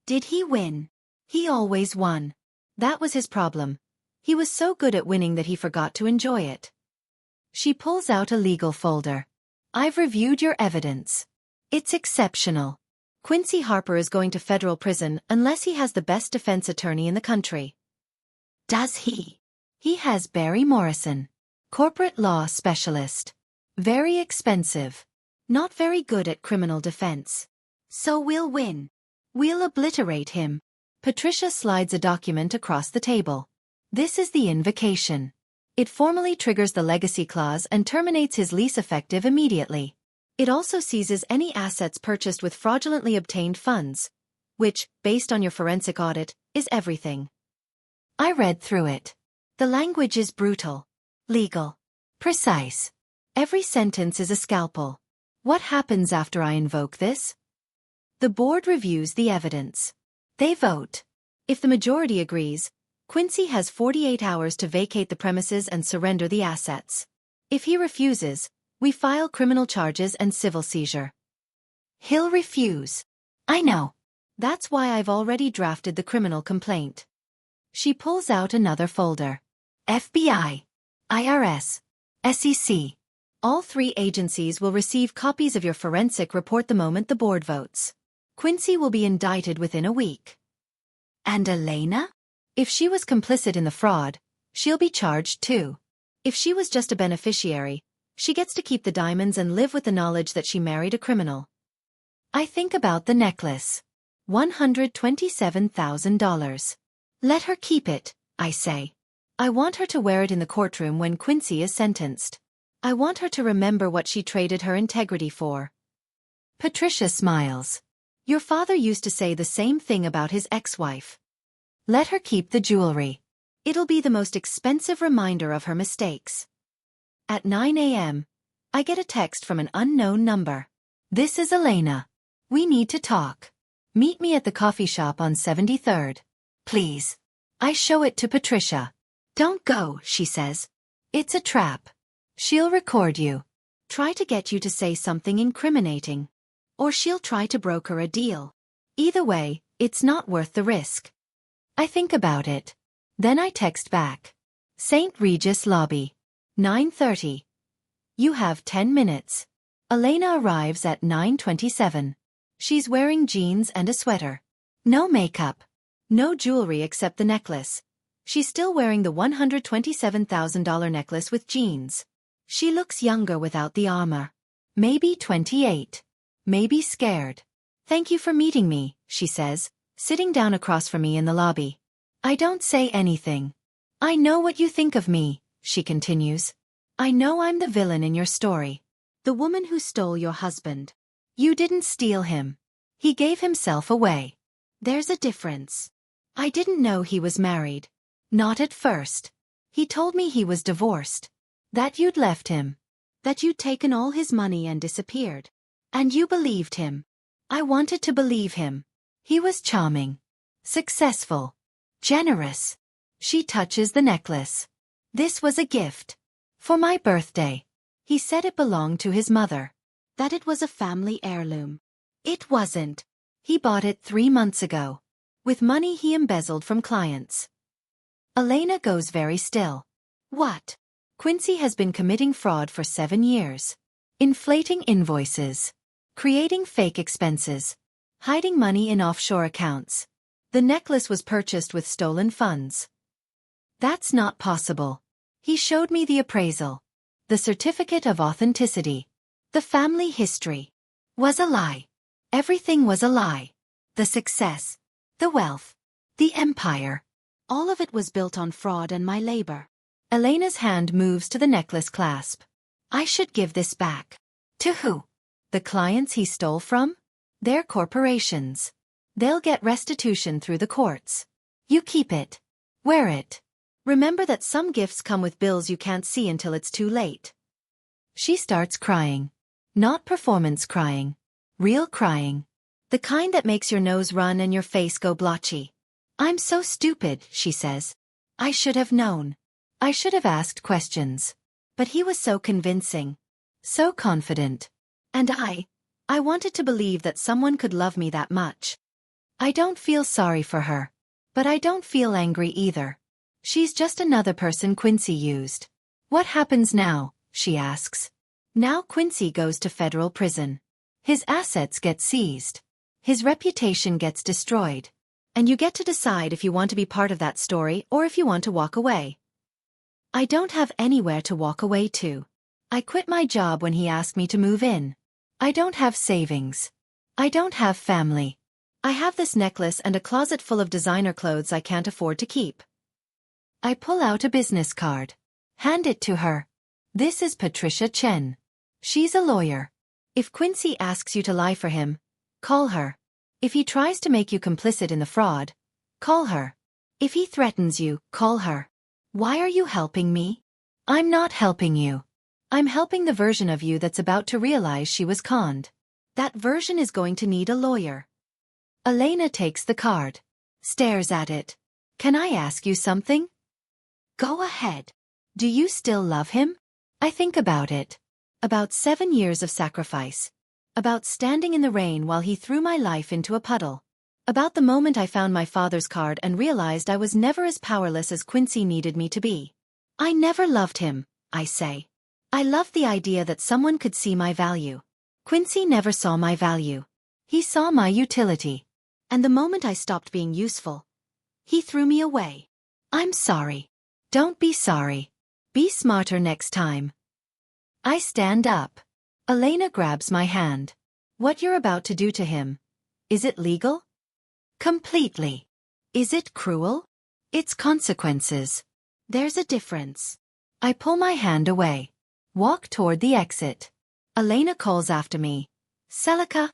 Did he win? He always won. That was his problem. He was so good at winning that he forgot to enjoy it. She pulls out a legal folder. I've reviewed your evidence. It's exceptional. Quincy Harper is going to federal prison unless he has the best defense attorney in the country. Does he? He has Barry Morrison. Corporate law specialist. Very expensive. Not very good at criminal defense. So we'll win. We'll obliterate him. Patricia slides a document across the table. This is the invocation. It formally triggers the legacy clause and terminates his lease effective immediately. It also seizes any assets purchased with fraudulently obtained funds, which, based on your forensic audit, is everything. I read through it. The language is brutal, legal, precise. Every sentence is a scalpel. What happens after I invoke this? The board reviews the evidence. They vote. If the majority agrees, Quincy has 48 hours to vacate the premises and surrender the assets. If he refuses, we file criminal charges and civil seizure. He'll refuse. I know. That's why I've already drafted the criminal complaint. She pulls out another folder. FBI, IRS, SEC. All 3 agencies will receive copies of your forensic report the moment the board votes. Quincy will be indicted within a week. And Elena? If she was complicit in the fraud, she'll be charged too. If she was just a beneficiary, she gets to keep the diamonds and live with the knowledge that she married a criminal. I think about the necklace. $127,000. Let her keep it, I say. I want her to wear it in the courtroom when Quincy is sentenced. I want her to remember what she traded her integrity for. Patricia smiles. Your father used to say the same thing about his ex-wife. Let her keep the jewelry. It'll be the most expensive reminder of her mistakes. At 9 a.m., I get a text from an unknown number. This is Elena. We need to talk. Meet me at the coffee shop on 73rd. Please. I show it to Patricia. Don't go, she says. It's a trap. She'll record you. Try to get you to say something incriminating. Or she'll try to broker a deal. Either way, it's not worth the risk. I think about it. Then I text back. St. Regis lobby. 9:30. You have 10 minutes. Elena arrives at 9:27. She's wearing jeans and a sweater. No makeup. No jewelry except the necklace. She's still wearing the $127,000 necklace with jeans. She looks younger without the armor. Maybe 28. Maybe scared. Thank you for meeting me, she says, sitting down across from me in the lobby. I don't say anything. I know what you think of me, she continues. I know I'm the villain in your story. The woman who stole your husband. You didn't steal him. He gave himself away. There's a difference. I didn't know he was married. Not at first. He told me he was divorced. That you'd left him. That you'd taken all his money and disappeared. And you believed him. I wanted to believe him. He was charming. Successful. Generous. She touches the necklace. This was a gift. For my birthday. He said it belonged to his mother. That it was a family heirloom. It wasn't. He bought it 3 months ago. With money he embezzled from clients. Elena goes very still. What? Quincy has been committing fraud for 7 years. Inflating invoices. Creating fake expenses. Hiding money in offshore accounts. The necklace was purchased with stolen funds. That's not possible. He showed me the appraisal. The certificate of authenticity. The family history. Was a lie. Everything was a lie. The success. The wealth. The empire. All of it was built on fraud and my labor. Elena's hand moves to the necklace clasp. I should give this back. To who? The clients he stole from? They're corporations. They'll get restitution through the courts. You keep it. Wear it. Remember that some gifts come with bills you can't see until it's too late. She starts crying. Not performance crying. Real crying. The kind that makes your nose run and your face go blotchy. I'm so stupid, she says. I should have known. I should have asked questions. But he was so convincing. So confident. And I wanted to believe that someone could love me that much. I don't feel sorry for her. But I don't feel angry either. She's just another person Quincy used. What happens now? She asks. Now Quincy goes to federal prison. His assets get seized. His reputation gets destroyed. And you get to decide if you want to be part of that story or if you want to walk away. I don't have anywhere to walk away to. I quit my job when he asked me to move in. I don't have savings. I don't have family. I have this necklace and a closet full of designer clothes I can't afford to keep. I pull out a business card. Hand it to her. This is Patricia Chen. She's a lawyer. If Quincy asks you to lie for him, call her. If he tries to make you complicit in the fraud, call her. If he threatens you, call her. Why are you helping me? I'm not helping you. I'm helping the version of you that's about to realize she was conned. That version is going to need a lawyer. Elena takes the card. Stares at it. Can I ask you something? Go ahead. Do you still love him? I think about it. About 7 years of sacrifice. About standing in the rain while he threw my life into a puddle. About the moment I found my father's card and realized I was never as powerless as Quincy needed me to be. I never loved him, I say. I loved the idea that someone could see my value. Quincy never saw my value. He saw my utility. And the moment I stopped being useful, he threw me away. I'm sorry. Don't be sorry. Be smarter next time. I stand up. Elena grabs my hand. What you're about to do to him, is it legal? Completely. Is it cruel? It's consequences. There's a difference. I pull my hand away. Walk toward the exit. Elena calls after me. Celica.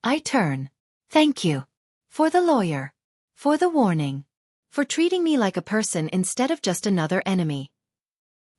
I turn. Thank you. For the lawyer. For the warning. For treating me like a person instead of just another enemy.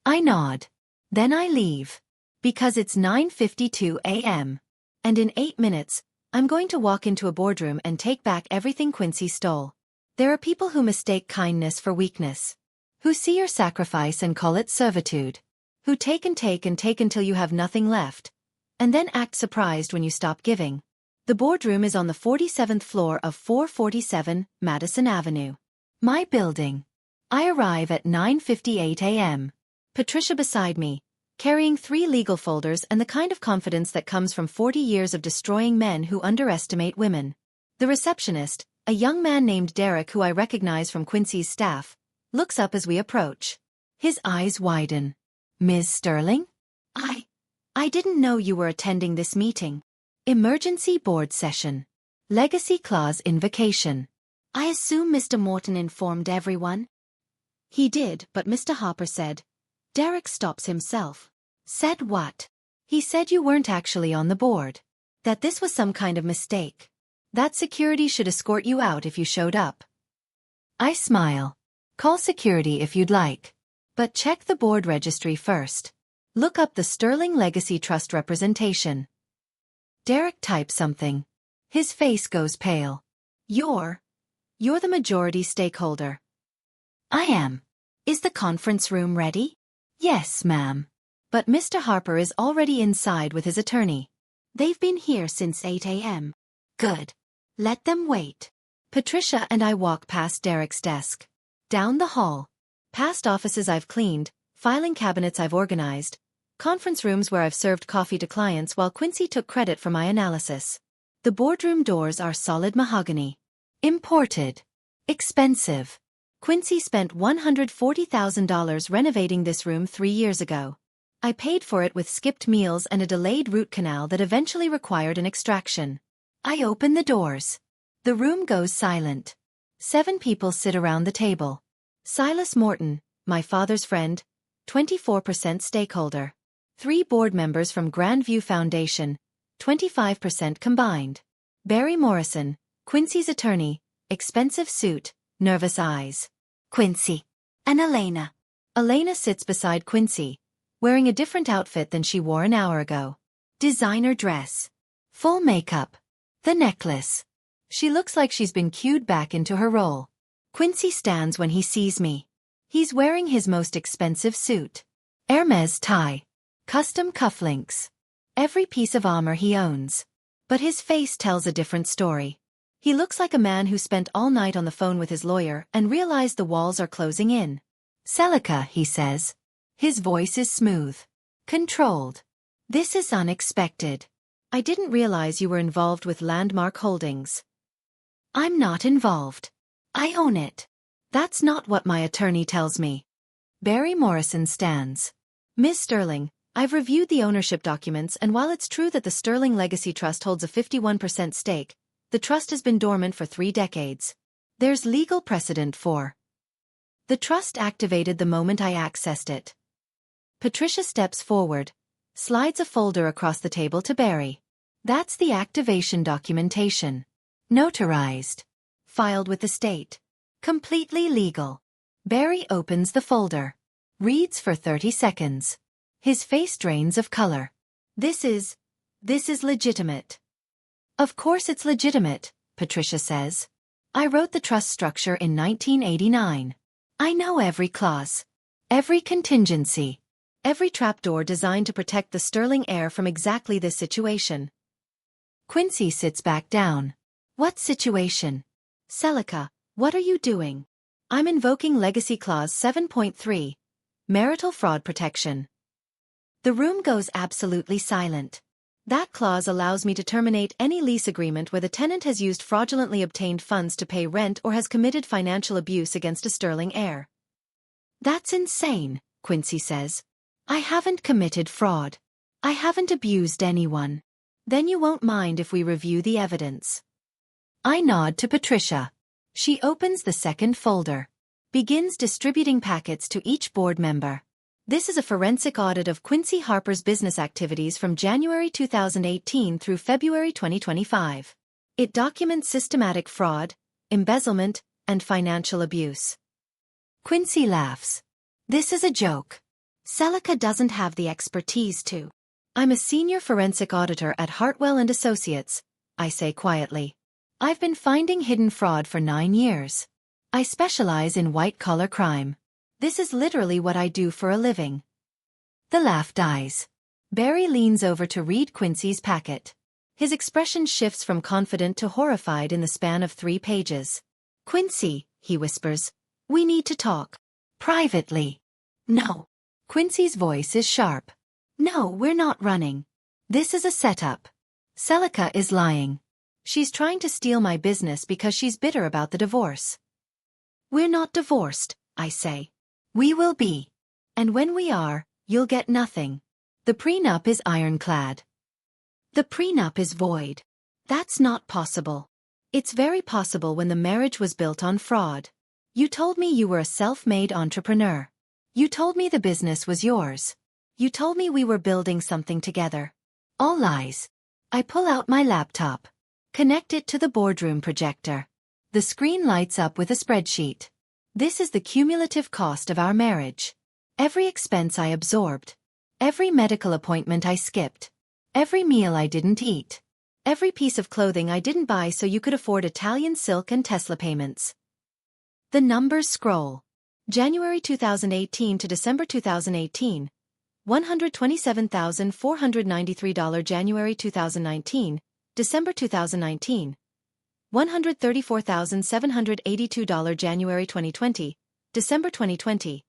I nod. Then I leave. Because it's 9:52 a.m. And in 8 minutes, I'm going to walk into a boardroom and take back everything Quincy stole. There are people who mistake kindness for weakness. Who see your sacrifice and call it servitude. Who take and take and take until you have nothing left. And then act surprised when you stop giving. The boardroom is on the 47th floor of 447 Madison Avenue. My building. I arrive at 9:58 a.m. Patricia beside me, carrying 3 legal folders and the kind of confidence that comes from 40 years of destroying men who underestimate women. The receptionist, a young man named Derek who I recognize from Quincy's staff, looks up as we approach. His eyes widen. Ms. Sterling? I didn't know you were attending this meeting. Emergency board session. Legacy clause invocation. I assume Mr. Morton informed everyone? He did, but Mr. Harper said. Derek stops himself. Said what? He said you weren't actually on the board. That this was some kind of mistake. That security should escort you out if you showed up. I smile. Call security if you'd like. But check the board registry first. Look up the Sterling Legacy Trust representation. Derek types something. His face goes pale. You're the majority stakeholder. I am. Is the conference room ready? Yes, ma'am. But Mr. Harper is already inside with his attorney. They've been here since 8 a.m. Good. Let them wait. Patricia and I walk past Derek's desk. Down the hall. Past offices I've cleaned, filing cabinets I've organized, conference rooms where I've served coffee to clients while Quincy took credit for my analysis. The boardroom doors are solid mahogany. Imported. Expensive. Quincy spent $140,000 renovating this room 3 years ago. I paid for it with skipped meals and a delayed root canal that eventually required an extraction. I open the doors. The room goes silent. 7 people sit around the table. Silas Morton, my father's friend, 24% stakeholder. 3 board members from Grandview Foundation, 25% combined. Barry Morrison, Quincy's attorney, expensive suit, nervous eyes. Quincy. And Elena. Elena sits beside Quincy, wearing a different outfit than she wore an hour ago. Designer dress. Full makeup. The necklace. She looks like she's been cued back into her role. Quincy stands when he sees me. He's wearing his most expensive suit. Hermes tie. Custom cufflinks. Every piece of armor he owns. But his face tells a different story. He looks like a man who spent all night on the phone with his lawyer and realized the walls are closing in. Celica, he says. His voice is smooth. Controlled. This is unexpected. I didn't realize you were involved with Landmark Holdings. I'm not involved. I own it. That's not what my attorney tells me. Barry Morrison stands. Ms. Sterling, I've reviewed the ownership documents and while it's true that the Sterling Legacy Trust holds a 51% stake, the trust has been dormant for 3 decades. There's legal precedent for. The trust activated the moment I accessed it. Patricia steps forward, slides a folder across the table to Barry. That's the activation documentation. Notarized. Filed with the state. Completely legal. Barry opens the folder. Reads for 30 seconds. His face drains of color. This is legitimate. Of course it's legitimate, Patricia says. I wrote the trust structure in 1989. I know every clause. Every contingency. Every trapdoor designed to protect the Sterling heir from exactly this situation. Quincy sits back down. What situation? Celica, what are you doing? I'm invoking Legacy Clause 7.3. Marital fraud protection. The room goes absolutely silent. That clause allows me to terminate any lease agreement where the tenant has used fraudulently obtained funds to pay rent or has committed financial abuse against a Sterling heir. That's insane, Quincy says. I haven't committed fraud. I haven't abused anyone. Then you won't mind if we review the evidence. I nod to Patricia. She opens the second folder. Begins distributing packets to each board member. This is a forensic audit of Quincy Harper's business activities from January 2018 through February 2025. It documents systematic fraud, embezzlement, and financial abuse. Quincy laughs. This is a joke. Celica doesn't have the expertise to. I'm a senior forensic auditor at Hartwell & Associates, I say quietly. I've been finding hidden fraud for 9 years. I specialize in white-collar crime. This is literally what I do for a living. The laugh dies. Barry leans over to read Quincy's packet. His expression shifts from confident to horrified in the span of 3 pages. Quincy, he whispers, we need to talk. Privately. No. Quincy's voice is sharp. No, we're not running. This is a setup. Celica is lying. She's trying to steal my business because she's bitter about the divorce. We're not divorced, I say. We will be. And when we are, you'll get nothing. The prenup is ironclad. The prenup is void. That's not possible. It's very possible when the marriage was built on fraud. You told me you were a self-made entrepreneur. You told me the business was yours. You told me we were building something together. All lies. I pull out my laptop. Connect it to the boardroom projector. The screen lights up with a spreadsheet. This is the cumulative cost of our marriage. Every expense I absorbed. Every medical appointment I skipped. Every meal I didn't eat. Every piece of clothing I didn't buy so you could afford Italian silk and Tesla payments. The numbers scroll. January 2018 to December 2018. $127,493 January 2019, December 2019. $134,782 January 2020, December 2020.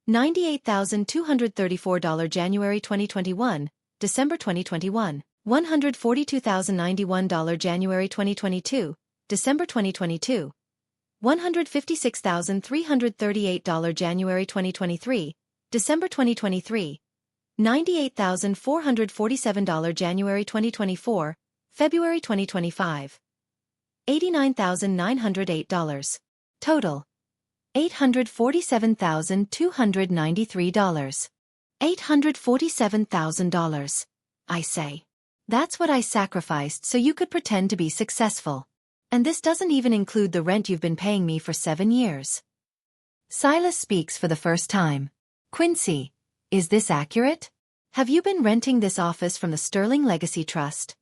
$98,234 January 2021, December 2021. $142,091 January 2022, December 2022. $156,338 January 2023, December 2023. $98,447 January 2024, February 2025. $89,908. Total. $847,293. $847,000. I say. That's what I sacrificed so you could pretend to be successful. And this doesn't even include the rent you've been paying me for 7 years. Silas speaks for the first time. Quincy, is this accurate? Have you been renting this office from the Sterling Legacy Trust?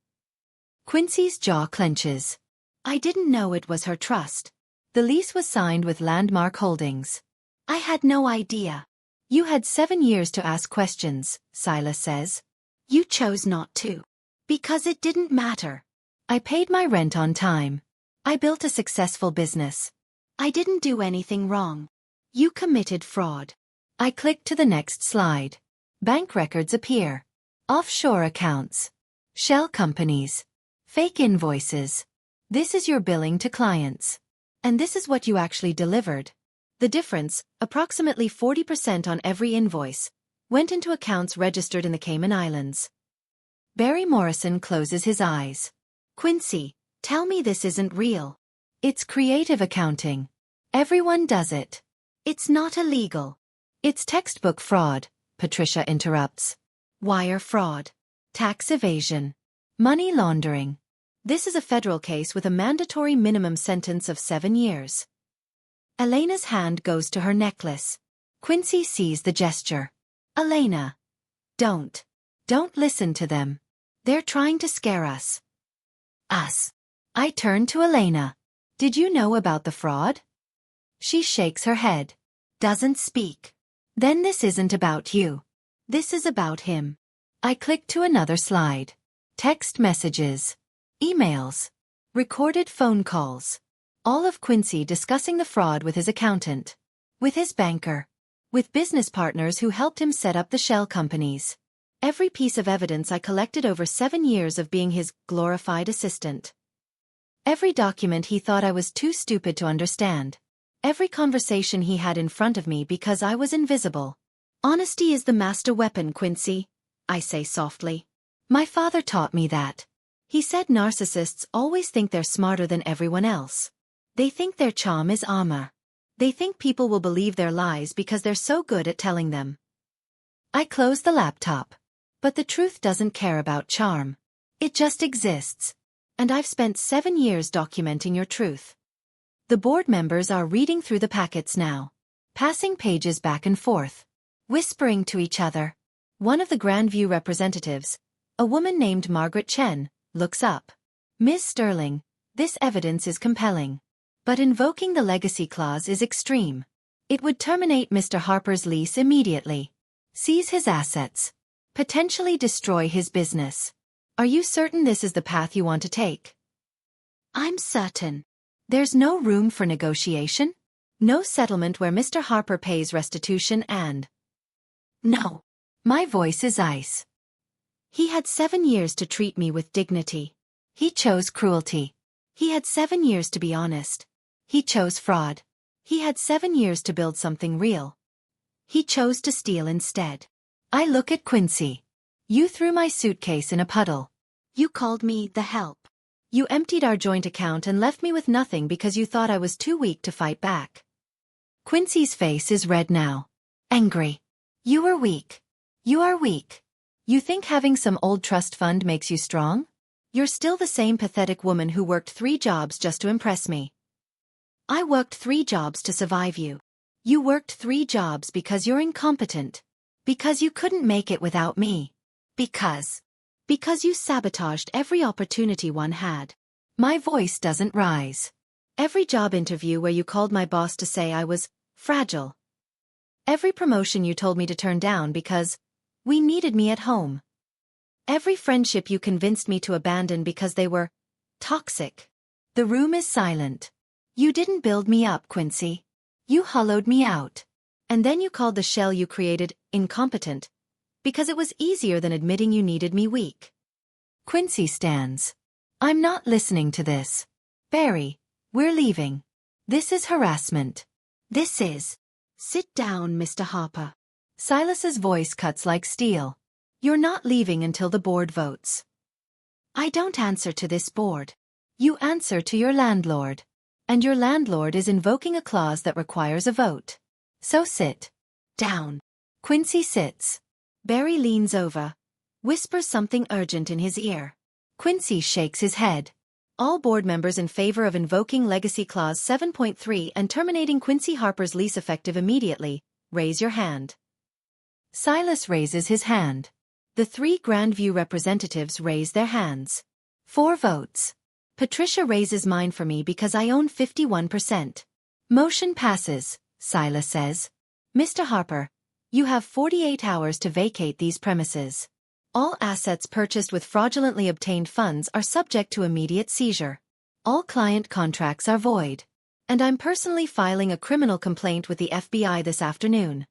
Quincy's jaw clenches. I didn't know it was her trust. The lease was signed with Landmark Holdings. I had no idea. You had 7 years to ask questions, Silas says. You chose not to. Because it didn't matter. I paid my rent on time. I built a successful business. I didn't do anything wrong. You committed fraud. I click to the next slide. Bank records appear. Offshore accounts. Shell companies. Fake invoices. This is your billing to clients. And this is what you actually delivered. The difference, approximately 40% on every invoice, went into accounts registered in the Cayman Islands. Barry Morrison closes his eyes. Quincy, tell me this isn't real. It's creative accounting. Everyone does it. It's not illegal. It's textbook fraud, Patricia interrupts. Wire fraud. Tax evasion. Money laundering. This is a federal case with a mandatory minimum sentence of 7 years. Elena's hand goes to her necklace. Quincy sees the gesture. Elena. Don't listen to them. They're trying to scare us. Us. I turn to Elena. Did you know about the fraud? She shakes her head. Doesn't speak. Then this isn't about you. This is about him. I click to another slide. Text messages. Emails. Recorded phone calls. All of Quincy discussing the fraud with his accountant. With his banker. With business partners who helped him set up the shell companies. Every piece of evidence I collected over 7 years of being his glorified assistant. Every document he thought I was too stupid to understand. Every conversation he had in front of me because I was invisible. Honesty is the master weapon, Quincy, I say softly. My father taught me that. He said narcissists always think they're smarter than everyone else. They think their charm is armor. They think people will believe their lies because they're so good at telling them. I close the laptop. But the truth doesn't care about charm. It just exists. And I've spent 7 years documenting your truth. The board members are reading through the packets now. Passing pages back and forth. whispering to each other. One of the Grandview representatives, a woman named Margaret Chen, looks up. Ms. Sterling, this evidence is compelling. But invoking the legacy clause is extreme. It would terminate Mr. Harper's lease immediately, seize his assets, potentially destroy his business. Are you certain this is the path you want to take? I'm certain. There's no room for negotiation? No settlement where Mr. Harper pays restitution and... No. My voice is ice. He had 7 years to treat me with dignity. He chose cruelty. He had 7 years to be honest. He chose fraud. He had 7 years to build something real. He chose to steal instead. I look at Quincy. You threw my suitcase in a puddle. You called me the help. You emptied our joint account and left me with nothing because you thought I was too weak to fight back. Quincy's face is red now. Angry. You were weak. You are weak. You think having some old trust fund makes you strong? You're still the same pathetic woman who worked 3 jobs just to impress me. I worked 3 jobs to survive you. You worked 3 jobs because you're incompetent. Because you couldn't make it without me. Because you sabotaged every opportunity one had. My voice doesn't rise. Every job interview where you called my boss to say I was fragile. Every promotion you told me to turn down because we needed me at home. Every friendship you convinced me to abandon because they were toxic. The room is silent. You didn't build me up, Quincy. You hollowed me out. And then you called the shell you created incompetent, because it was easier than admitting you needed me weak. Quincy stands. I'm not listening to this. Barry, we're leaving. This is harassment. This is. Sit down, Mr. Harper. Silas's voice cuts like steel. You're not leaving until the board votes. I don't answer to this board. You answer to your landlord. And your landlord is invoking a clause that requires a vote. So sit down. Quincy sits. Barry leans over, whispers something urgent in his ear. Quincy shakes his head. All board members in favor of invoking Legacy Clause 7.3 and terminating Quincy Harper's lease effective immediately, raise your hand. Silas raises his hand. The 3 Grandview representatives raise their hands. 4 votes. Patricia raises mine for me because I own 51%. Motion passes, Silas says. Mr. Harper, you have 48 hours to vacate these premises. All assets purchased with fraudulently obtained funds are subject to immediate seizure. All client contracts are void. And I'm personally filing a criminal complaint with the FBI this afternoon.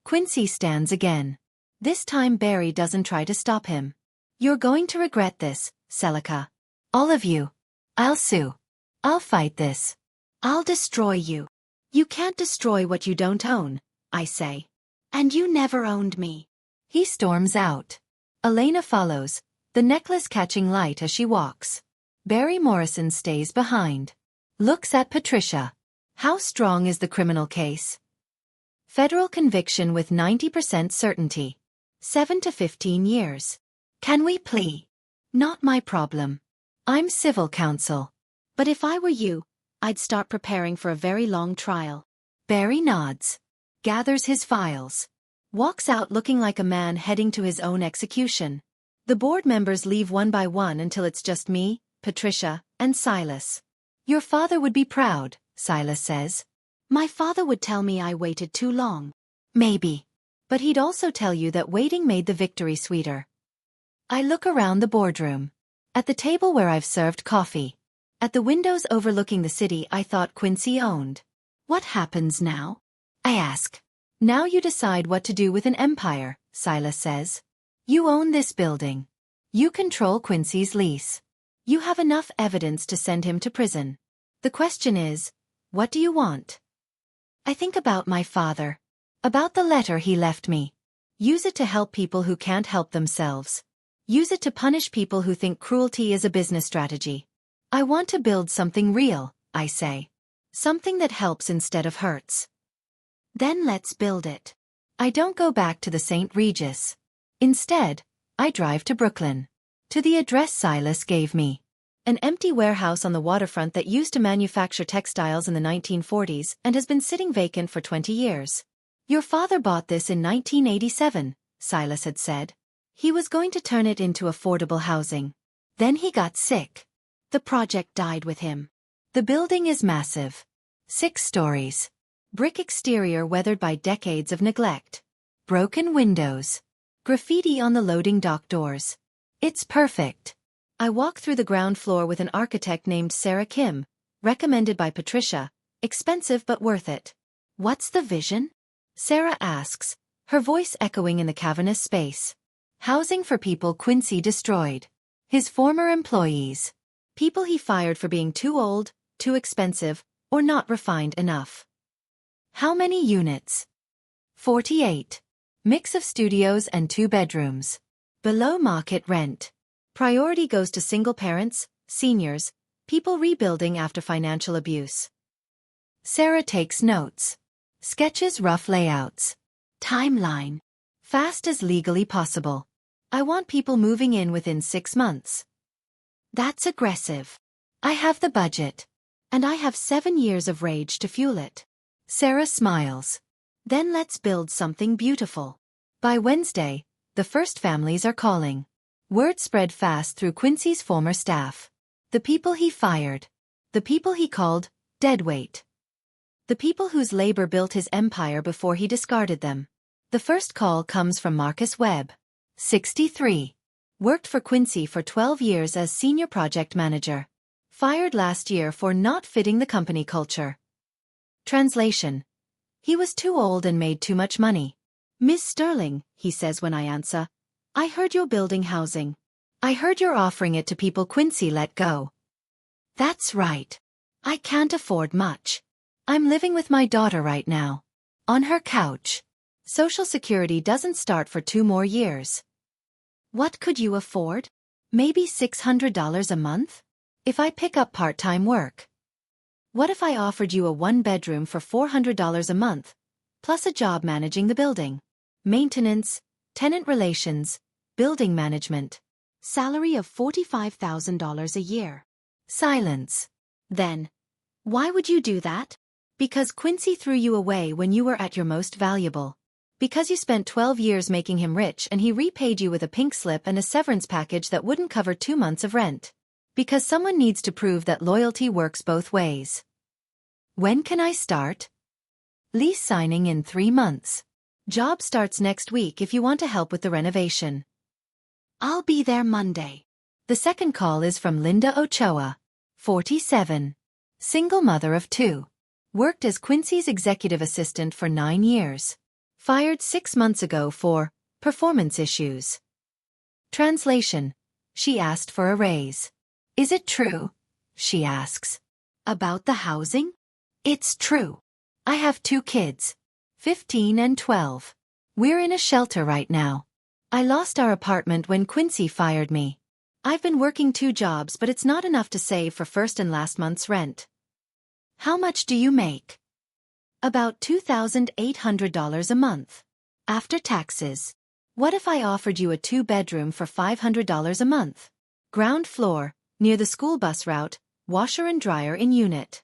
Quincy stands again. This time Barry doesn't try to stop him. You're going to regret this, Celica. All of you. I'll sue. I'll fight this. I'll destroy you. You can't destroy what you don't own, I say. And you never owned me. He storms out. Elena follows, the necklace catching light as she walks. Barry Morrison stays behind. Looks at Patricia. How strong is the criminal case? Federal conviction with 90% certainty. 7 to 15 years. Can we plea? Not my problem. I'm civil counsel. But if I were you, I'd start preparing for a very long trial. Barry nods. Gathers his files. Walks out looking like a man heading to his own execution. The board members leave one by one until it's just me, Patricia, and Silas. Your father would be proud, Silas says. My father would tell me I waited too long. Maybe. But he'd also tell you that waiting made the victory sweeter. I look around the boardroom. At the table where I've served coffee. At the windows overlooking the city I thought Quincy owned. What happens now? I ask. Now you decide what to do with an empire, Silas says. You own this building. You control Quincy's lease. You have enough evidence to send him to prison. The question is, what do you want? I think about my father. About the letter he left me. Use it to help people who can't help themselves. Use it to punish people who think cruelty is a business strategy. I want to build something real, I say. Something that helps instead of hurts. Then let's build it. I don't go back to the St. Regis. Instead, I drive to Brooklyn. To the address Silas gave me. An empty warehouse on the waterfront that used to manufacture textiles in the 1940s and has been sitting vacant for 20 years. Your father bought this in 1987, Silas had said. He was going to turn it into affordable housing. Then he got sick. The project died with him. The building is massive. 6 stories. Brick exterior weathered by decades of neglect. Broken windows. Graffiti on the loading dock doors. It's perfect. I walk through the ground floor with an architect named Sarah Kim, recommended by Patricia, expensive but worth it. What's the vision? Sarah asks, her voice echoing in the cavernous space. Housing for people Quincy destroyed. His former employees. People he fired for being too old, too expensive, or not refined enough. How many units? 48. Mix of studios and 2 bedrooms. Below market rent. Priority goes to single parents, seniors, people rebuilding after financial abuse. Sarah takes notes. Sketches rough layouts. Timeline. Fast as legally possible. I want people moving in within 6 months. That's aggressive. I have the budget. And I have 7 years of rage to fuel it. Sarah smiles. Then let's build something beautiful. By Wednesday, the first families are calling. Word spread fast through Quincy's former staff. The people he fired. The people he called deadweight. The people whose labor built his empire before he discarded them. The first call comes from Marcus Webb. 63. Worked for Quincy for 12 years as senior project manager. Fired last year for not fitting the company culture. Translation. He was too old and made too much money. Miss Sterling, he says when I answer, I heard you're building housing. I heard you're offering it to people Quincy let go. That's right. I can't afford much. I'm living with my daughter right now. On her couch. Social Security doesn't start for 2 more years. What could you afford? Maybe $600 a month? If I pick up part-time work. What if I offered you a 1-bedroom for $400 a month, plus a job managing the building? Maintenance, tenant relations, building management. Salary of $45,000 a year. Silence. Then, why would you do that? Because Quincy threw you away when you were at your most valuable. Because you spent 12 years making him rich and he repaid you with a pink slip and a severance package that wouldn't cover 2 months of rent. Because someone needs to prove that loyalty works both ways. When can I start? Lease signing in 3 months. Job starts next week if you want to help with the renovation. I'll be there Monday. The second call is from Linda Ochoa. 47. Single mother of 2. Worked as Quincy's executive assistant for 9 years. Fired 6 months ago for performance issues. Translation. She asked for a raise. Is it true? She asks. About the housing? It's true. I have 2 kids. 15 and 12. We're in a shelter right now. I lost our apartment when Quincy fired me. I've been working 2 jobs but it's not enough to save for first and last month's rent. How much do you make? About $2,800 a month. After taxes. What if I offered you a 2-bedroom for $500 a month? Ground floor, near the school bus route, washer and dryer in unit.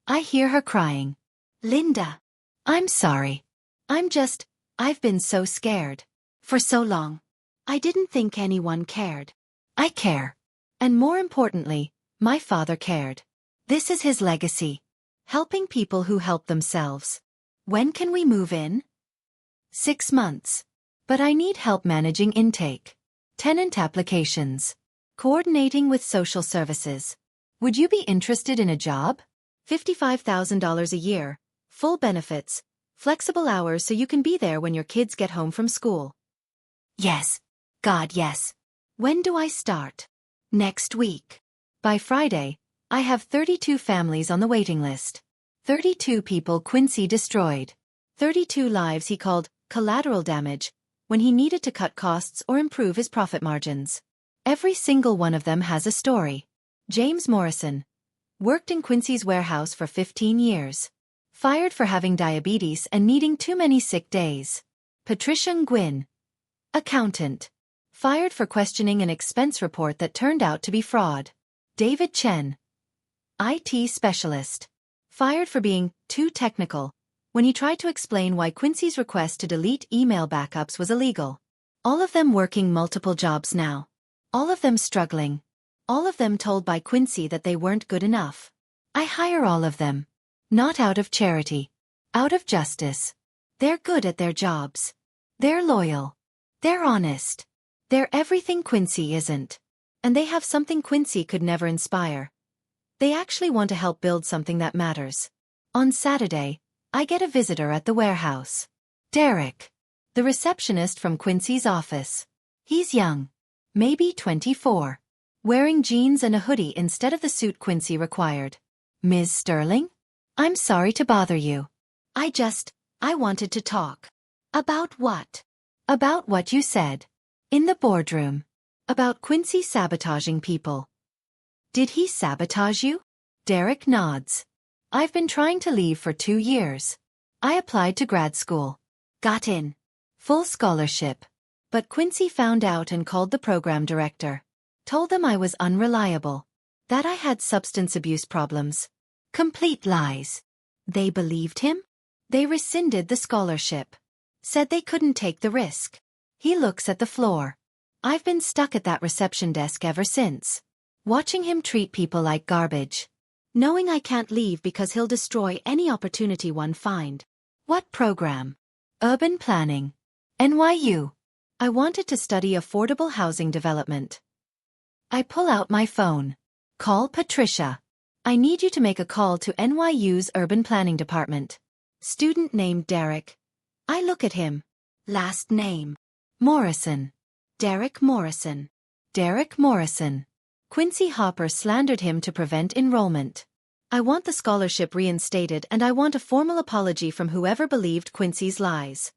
I hear her crying. Linda. I'm sorry. I've been so scared. For so long. I didn't think anyone cared. I care. And more importantly, my father cared. This is his legacy. Helping people who help themselves. When can we move in? 6 months. But I need help managing intake. Tenant applications. Coordinating with social services. Would you be interested in a job? $55,000 a year, full benefits, flexible hours so you can be there when your kids get home from school. Yes. God, yes. When do I start? Next week. By Friday, I have 32 families on the waiting list. 32 people Quincy destroyed. 32 lives he called collateral damage when he needed to cut costs or improve his profit margins. Every single one of them has a story. James Morrison. Worked in Quincy's warehouse for 15 years. Fired for having diabetes and needing too many sick days. Patricia Nguyen. Accountant. Fired for questioning an expense report that turned out to be fraud. David Chen. IT specialist. Fired for being too technical, when he tried to explain why Quincy's request to delete email backups was illegal. All of them working multiple jobs now. All of them struggling. All of them told by Quincy that they weren't good enough. I hire all of them. Not out of charity. Out of justice. They're good at their jobs. They're loyal. They're honest. They're everything Quincy isn't. And they have something Quincy could never inspire. They actually want to help build something that matters. On Saturday, I get a visitor at the warehouse. Derek. The receptionist from Quincy's office. He's young. Maybe 24. Wearing jeans and a hoodie instead of the suit Quincy required. Ms. Sterling? I'm sorry to bother you. I wanted to talk. About what? About what you said. In the boardroom. About Quincy sabotaging people. Did he sabotage you? Derek nods. I've been trying to leave for 2 years. I applied to grad school. Got in. Full scholarship. But Quincy found out and called the program director. Told them I was unreliable. That I had substance abuse problems. Complete lies. They believed him? They rescinded the scholarship. Said they couldn't take the risk. He looks at the floor. I've been stuck at that reception desk ever since. Watching him treat people like garbage. Knowing I can't leave because he'll destroy any opportunity one find. What program? Urban planning. NYU. I wanted to study affordable housing development. I pull out my phone. Call Patricia. I need you to make a call to NYU's urban planning department. Student named Derek. I look at him. Last name. Morrison. Derek Morrison. Derek Morrison. Quincy Hopper slandered him to prevent enrollment. I want the scholarship reinstated and I want a formal apology from whoever believed Quincy's lies.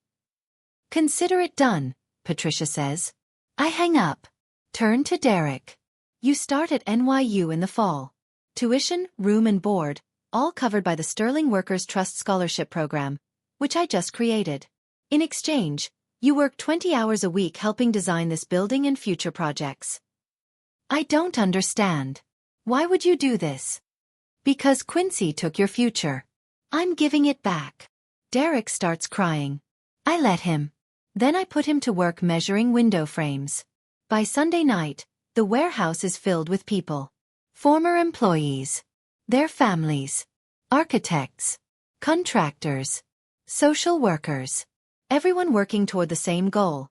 Consider it done, Patricia says. I hang up. Turn to Derek. You start at NYU in the fall. Tuition, room and board, all covered by the Sterling Workers Trust Scholarship Program, which I just created. In exchange, you work 20 hours a week helping design this building and future projects. I don't understand. Why would you do this? Because Quincy took your future. I'm giving it back. Derek starts crying. I let him. Then I put him to work measuring window frames. By Sunday night, the warehouse is filled with people. Former employees. Their families. Architects. Contractors. Social workers. Everyone working toward the same goal.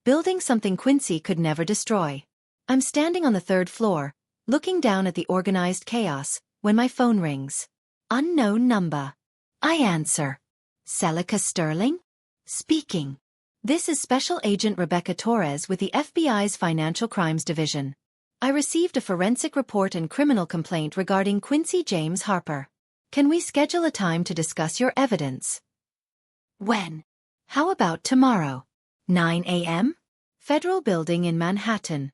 Building something Quincy could never destroy. I'm standing on the 3rd floor, looking down at the organized chaos, when my phone rings. Unknown number. I answer. Celica Sterling? Speaking. This is Special Agent Rebecca Torres with the FBI's Financial Crimes Division. I received a forensic report and criminal complaint regarding Quincy James Harper. Can we schedule a time to discuss your evidence? When? How about tomorrow? 9 a.m.? Federal Building in Manhattan.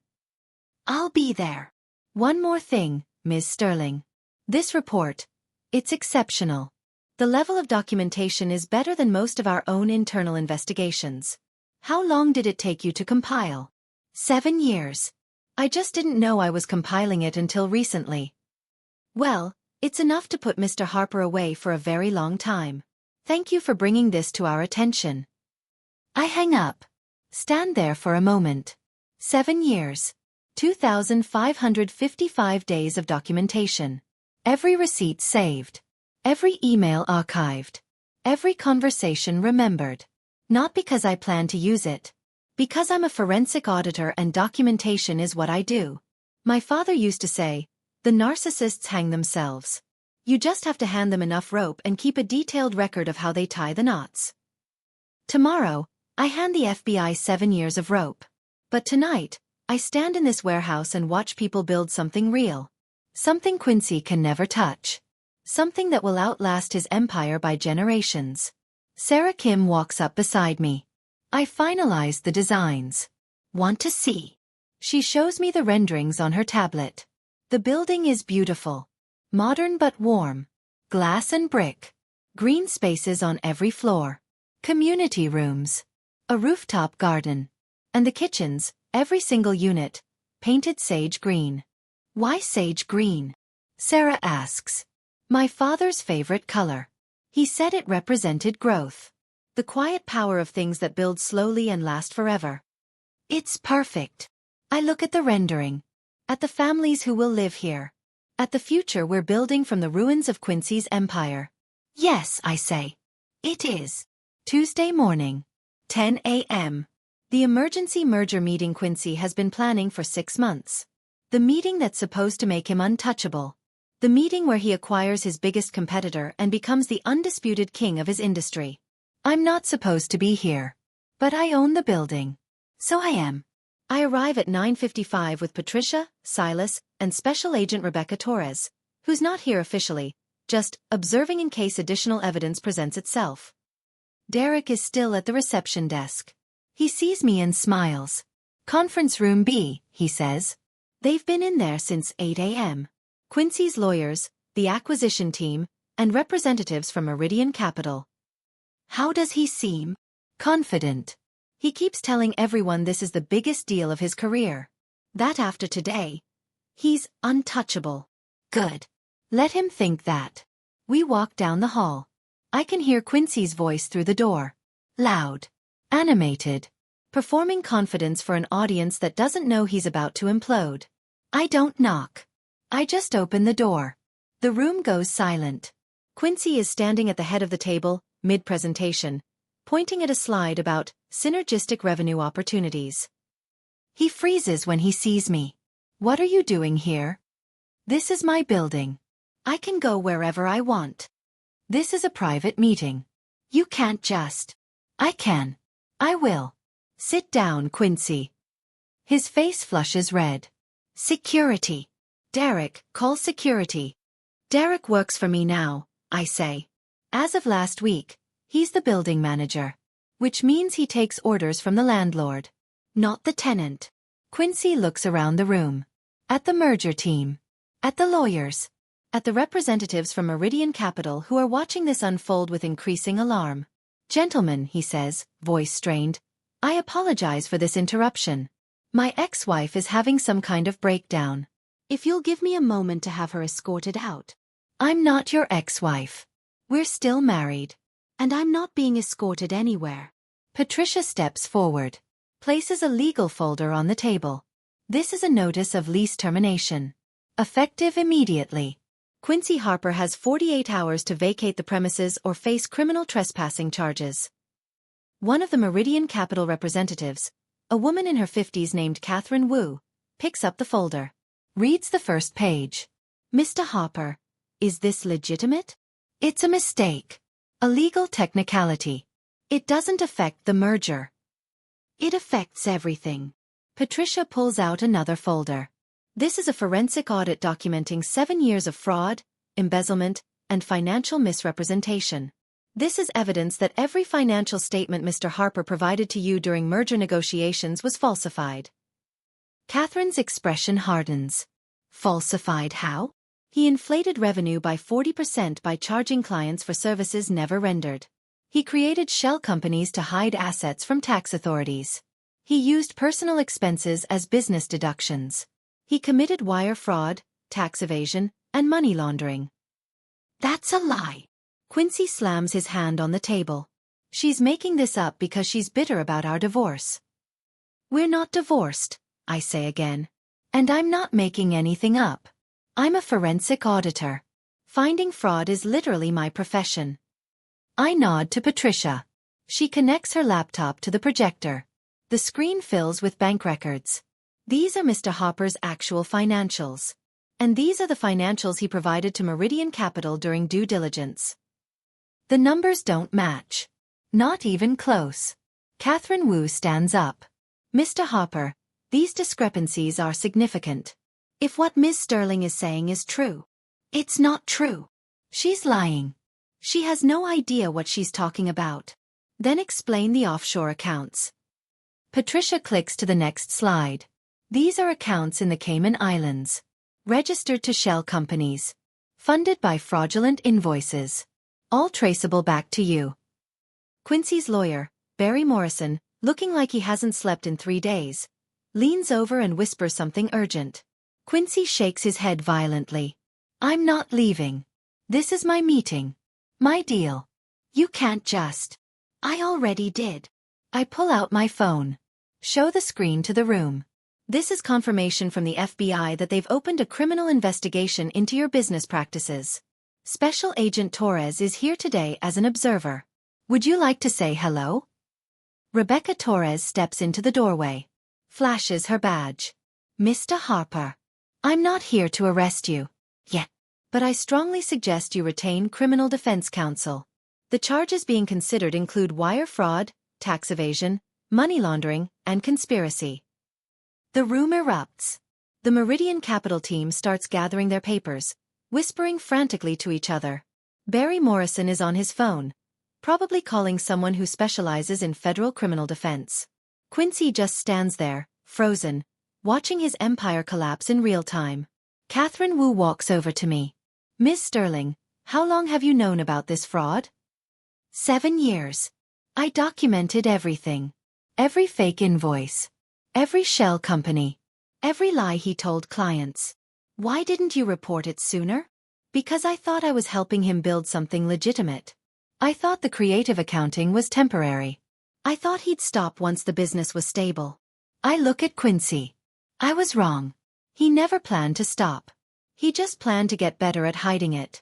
I'll be there. One more thing, Ms. Sterling. This report, it's exceptional. The level of documentation is better than most of our own internal investigations. How long did it take you to compile? 7 years. I just didn't know I was compiling it until recently. Well, it's enough to put Mr. Harper away for a very long time. Thank you for bringing this to our attention. I hang up. Stand there for a moment. 7 years. 2,555 days of documentation. Every receipt saved. Every email archived. Every conversation remembered. Not because I plan to use it. Because I'm a forensic auditor and documentation is what I do. My father used to say, the narcissists hang themselves. You just have to hand them enough rope and keep a detailed record of how they tie the knots. Tomorrow, I hand the FBI 7 years of rope. But tonight, I stand in this warehouse and watch people build something real. Something Quincy can never touch. Something that will outlast his empire by generations. Sarah Kim walks up beside me. I finalize the designs. Want to see? She shows me the renderings on her tablet. The building is beautiful. Modern but warm. Glass and brick. Green spaces on every floor. Community rooms. A rooftop garden. And the kitchens, every single unit, painted sage green. Why sage green? Sarah asks. My father's favorite color. He said it represented growth. The quiet power of things that build slowly and last forever. It's perfect. I look at the rendering. At the families who will live here. At the future we're building from the ruins of Quincy's empire. Yes, I say. It is. Tuesday morning. 10 a.m. The emergency merger meeting Quincy has been planning for 6 months. The meeting that's supposed to make him untouchable. The meeting where he acquires his biggest competitor and becomes the undisputed king of his industry. I'm not supposed to be here. But I own the building. So I am. I arrive at 9:55 with Patricia, Silas, and Special Agent Rebecca Torres, who's not here officially, just observing in case additional evidence presents itself. Derek is still at the reception desk. He sees me and smiles. Conference room B, he says. They've been in there since 8 a.m. Quincy's lawyers, the acquisition team, and representatives from Meridian Capital. How does he seem? Confident. He keeps telling everyone this is the biggest deal of his career. That after today, he's untouchable. Good. Let him think that. We walk down the hall. I can hear Quincy's voice through the door. Loud. Animated. Performing confidence for an audience that doesn't know he's about to implode. I don't knock. I just open the door. The room goes silent. Quincy is standing at the head of the table, mid-presentation, pointing at a slide about synergistic revenue opportunities. He freezes when he sees me. What are you doing here? This is my building. I can go wherever I want. This is a private meeting. You can't just. I can. I will. Sit down, Quincy. His face flushes red. Security. Derek, call security. Derek works for me now, I say. As of last week, he's the building manager. Which means he takes orders from the landlord. Not the tenant. Quincy looks around the room. At the merger team. At the lawyers. At the representatives from Meridian Capital who are watching this unfold with increasing alarm. Gentlemen, he says, voice strained. I apologize for this interruption. My ex-wife is having some kind of breakdown. If you'll give me a moment to have her escorted out. I'm not your ex-wife. We're still married. And I'm not being escorted anywhere. Patricia steps forward. Places a legal folder on the table. This is a notice of lease termination. Effective immediately. Quincy Harper has 48 hours to vacate the premises or face criminal trespassing charges. One of the Meridian Capital representatives, a woman in her 50s named Catherine Wu, picks up the folder. Reads the first page. Mr. Harper, is this legitimate? It's a mistake. A legal technicality. It doesn't affect the merger. It affects everything. Patricia pulls out another folder. This is a forensic audit documenting 7 years of fraud, embezzlement, and financial misrepresentation. This is evidence that every financial statement Mr. Harper provided to you during merger negotiations was falsified. Catherine's expression hardens. Falsified how? He inflated revenue by 40% by charging clients for services never rendered. He created shell companies to hide assets from tax authorities. He used personal expenses as business deductions. He committed wire fraud, tax evasion, and money laundering. That's a lie. Quincy slams his hand on the table. She's making this up because she's bitter about our divorce. We're not divorced, I say again. And I'm not making anything up. I'm a forensic auditor. Finding fraud is literally my profession. I nod to Patricia. She connects her laptop to the projector. The screen fills with bank records. These are Mr. Harper's actual financials. And these are the financials he provided to Meridian Capital during due diligence. The numbers don't match. Not even close. Catherine Wu stands up. Mr. Harper, these discrepancies are significant. If what Ms. Sterling is saying is true, it's not true. She's lying. She has no idea what she's talking about. Then explain the offshore accounts. Patricia clicks to the next slide. These are accounts in the Cayman Islands. Registered to shell companies. Funded by fraudulent invoices. All traceable back to you. Quincy's lawyer, Barry Morrison, looking like he hasn't slept in 3 days, leans over and whispers something urgent. Quincy shakes his head violently. I'm not leaving. This is my meeting. My deal. You can't just. I already did. I pull out my phone. Show the screen to the room. This is confirmation from the FBI that they've opened a criminal investigation into your business practices. Special Agent Torres is here today as an observer. Would you like to say hello? Rebecca Torres steps into the doorway. Flashes her badge. Mr. Harper. I'm not here to arrest you. Yet. But I strongly suggest you retain criminal defense counsel. The charges being considered include wire fraud, tax evasion, money laundering, and conspiracy. The room erupts. The Meridian Capital team starts gathering their papers, whispering frantically to each other. Barry Morrison is on his phone, probably calling someone who specializes in federal criminal defense. Quincy just stands there, frozen, watching his empire collapse in real time. Catherine Wu walks over to me. Ms. Sterling, how long have you known about this fraud? 7 years. I documented everything. Every fake invoice. Every shell company. Every lie he told clients. Why didn't you report it sooner? Because I thought I was helping him build something legitimate. I thought the creative accounting was temporary. I thought he'd stop once the business was stable. I look at Quincy. I was wrong. He never planned to stop. He just planned to get better at hiding it.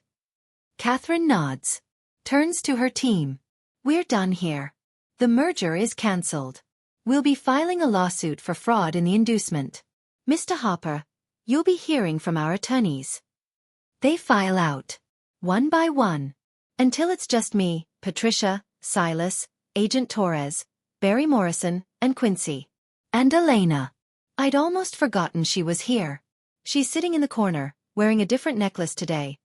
Catherine nods. Turns to her team. We're done here. The merger is cancelled. We'll be filing a lawsuit for fraud in the inducement. Mr. Harper, you'll be hearing from our attorneys. They file out. One by one. Until it's just me, Patricia, Silas, Agent Torres, Barry Morrison, and Quincy. And Elena. I'd almost forgotten she was here. She's sitting in the corner, wearing a different necklace today.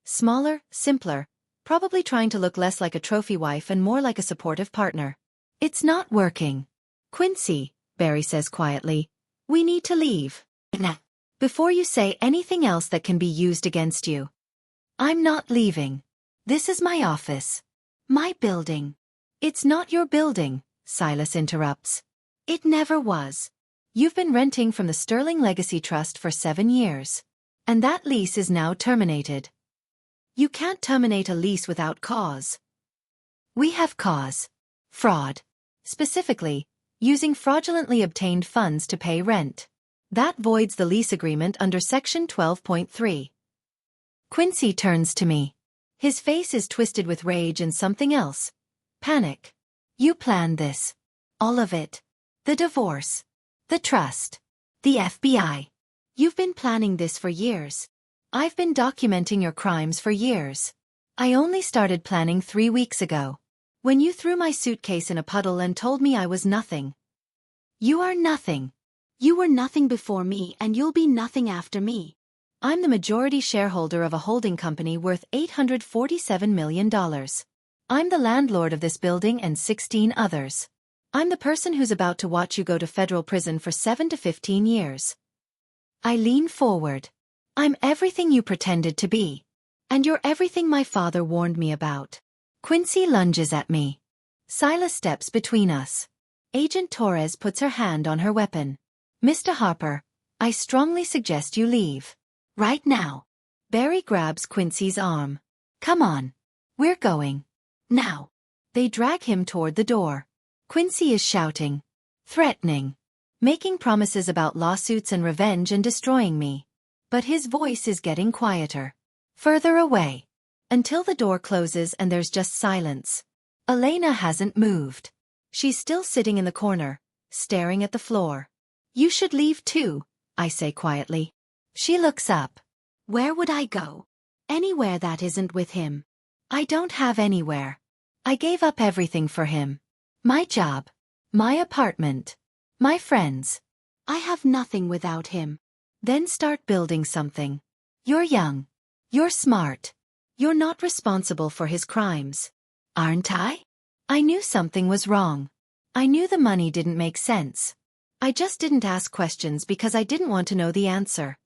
Smaller, simpler, probably trying to look less like a trophy wife and more like a supportive partner. It's not working. Quincy, Barry says quietly, we need to leave. Nah. Before you say anything else that can be used against you. I'm not leaving. This is my office. My building. It's not your building, Silas interrupts. It never was. You've been renting from the Sterling Legacy Trust for 7 years. And that lease is now terminated. You can't terminate a lease without cause. We have cause. Fraud. Specifically, using fraudulently obtained funds to pay rent. That voids the lease agreement under Section 12.3. Quincy turns to me. His face is twisted with rage and something else. Panic. You planned this. All of it. The divorce. The trust. The FBI. You've been planning this for years. I've been documenting your crimes for years. I only started planning 3 weeks ago. When you threw my suitcase in a puddle and told me I was nothing. You are nothing. You were nothing before me and you'll be nothing after me. I'm the majority shareholder of a holding company worth $847 million. I'm the landlord of this building and 16 others. I'm the person who's about to watch you go to federal prison for 7 to 15 years. I lean forward. I'm everything you pretended to be. And you're everything my father warned me about. Quincy lunges at me. Silas steps between us. Agent Torres puts her hand on her weapon. Mr. Harper, I strongly suggest you leave. Right now. Barry grabs Quincy's arm. Come on. We're going. Now. They drag him toward the door. Quincy is shouting. Threatening. Making promises about lawsuits and revenge and destroying me. But his voice is getting quieter. Further away. Until the door closes and there's just silence. Elena hasn't moved. She's still sitting in the corner, staring at the floor. You should leave too, I say quietly. She looks up. Where would I go? Anywhere that isn't with him. I don't have anywhere. I gave up everything for him. My job. My apartment. My friends. I have nothing without him. Then start building something. You're young. You're smart. You're not responsible for his crimes. Aren't I? I knew something was wrong. I knew the money didn't make sense. I just didn't ask questions because I didn't want to know the answer.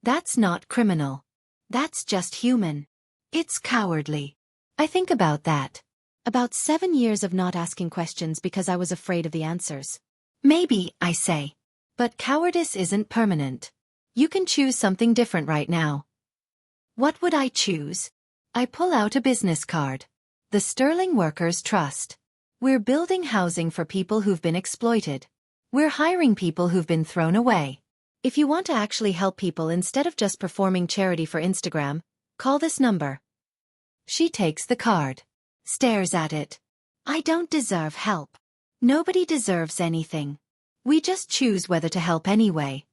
That's not criminal. That's just human. It's cowardly. I think about that. About 7 years of not asking questions because I was afraid of the answers. Maybe, I say. But cowardice isn't permanent. You can choose something different right now. What would I choose? I pull out a business card. The Sterling Workers Trust. We're building housing for people who've been exploited. We're hiring people who've been thrown away. If you want to actually help people instead of just performing charity for Instagram, call this number. She takes the card. Stares at it. I don't deserve help. Nobody deserves anything. We just choose whether to help anyway.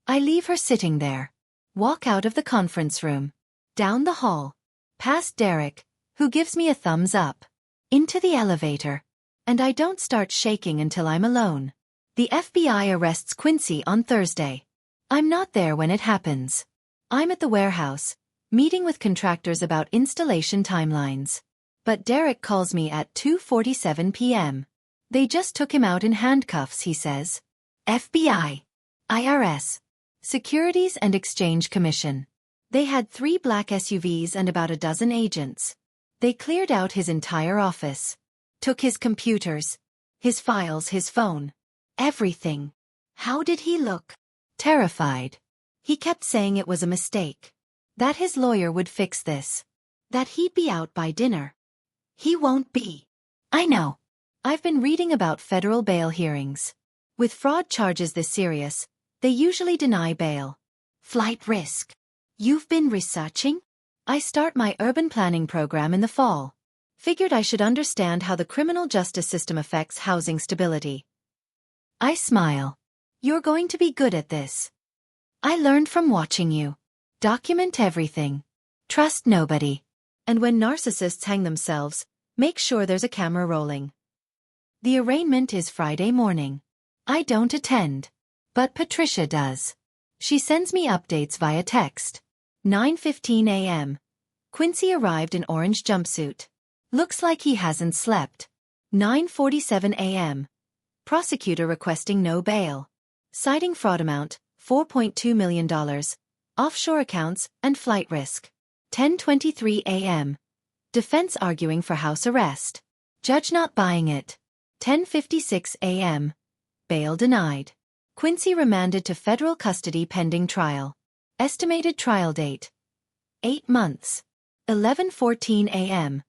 I leave her sitting there. Walk out of the conference room. Down the hall. Past Derek, who gives me a thumbs up. Into the elevator. And I don't start shaking until I'm alone. The FBI arrests Quincy on Thursday. I'm not there when it happens. I'm at the warehouse, meeting with contractors about installation timelines. But Derek calls me at 2:47 p.m. They just took him out in handcuffs, he says. FBI. IRS. Securities and Exchange Commission. They had 3 black SUVs and about a dozen agents. They cleared out his entire office. Took his computers, his files, his phone. Everything. How did he look? Terrified. He kept saying it was a mistake. That his lawyer would fix this. That he'd be out by dinner. He won't be. I know. I've been reading about federal bail hearings. With fraud charges this serious, they usually deny bail. Flight risk. You've been researching? I start my urban planning program in the fall. Figured I should understand how the criminal justice system affects housing stability. I smile. You're going to be good at this. I learned from watching you. Document everything. Trust nobody. And when narcissists hang themselves, make sure there's a camera rolling. The arraignment is Friday morning. I don't attend. But Patricia does. She sends me updates via text. 9:15 a.m. Quincy arrived in orange jumpsuit. Looks like he hasn't slept. 9:47 a.m. Prosecutor requesting no bail. Citing fraud amount, $4.2 million, offshore accounts, and flight risk. 10:23 a.m. Defense arguing for house arrest. Judge not buying it. 10:56 a.m. Bail denied. Quincy remanded to federal custody pending trial. Estimated trial date. 8 months. 11:14 a.m.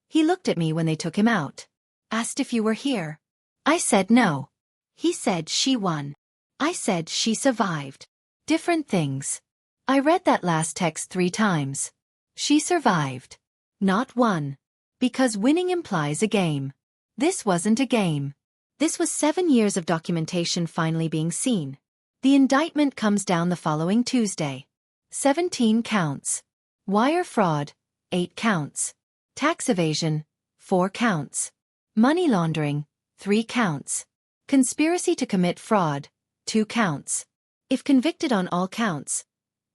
He looked at me when they took him out. Asked if you were here. I said no. He said she won. I said she survived. Different things. I read that last text 3 times. She survived. Not won. Because winning implies a game. This wasn't a game. This was 7 years of documentation finally being seen. The indictment comes down the following Tuesday. 17 counts. Wire fraud, 8 counts. Tax evasion, 4 counts. Money laundering, 3 counts. Conspiracy to commit fraud, 2 counts. If convicted on all counts,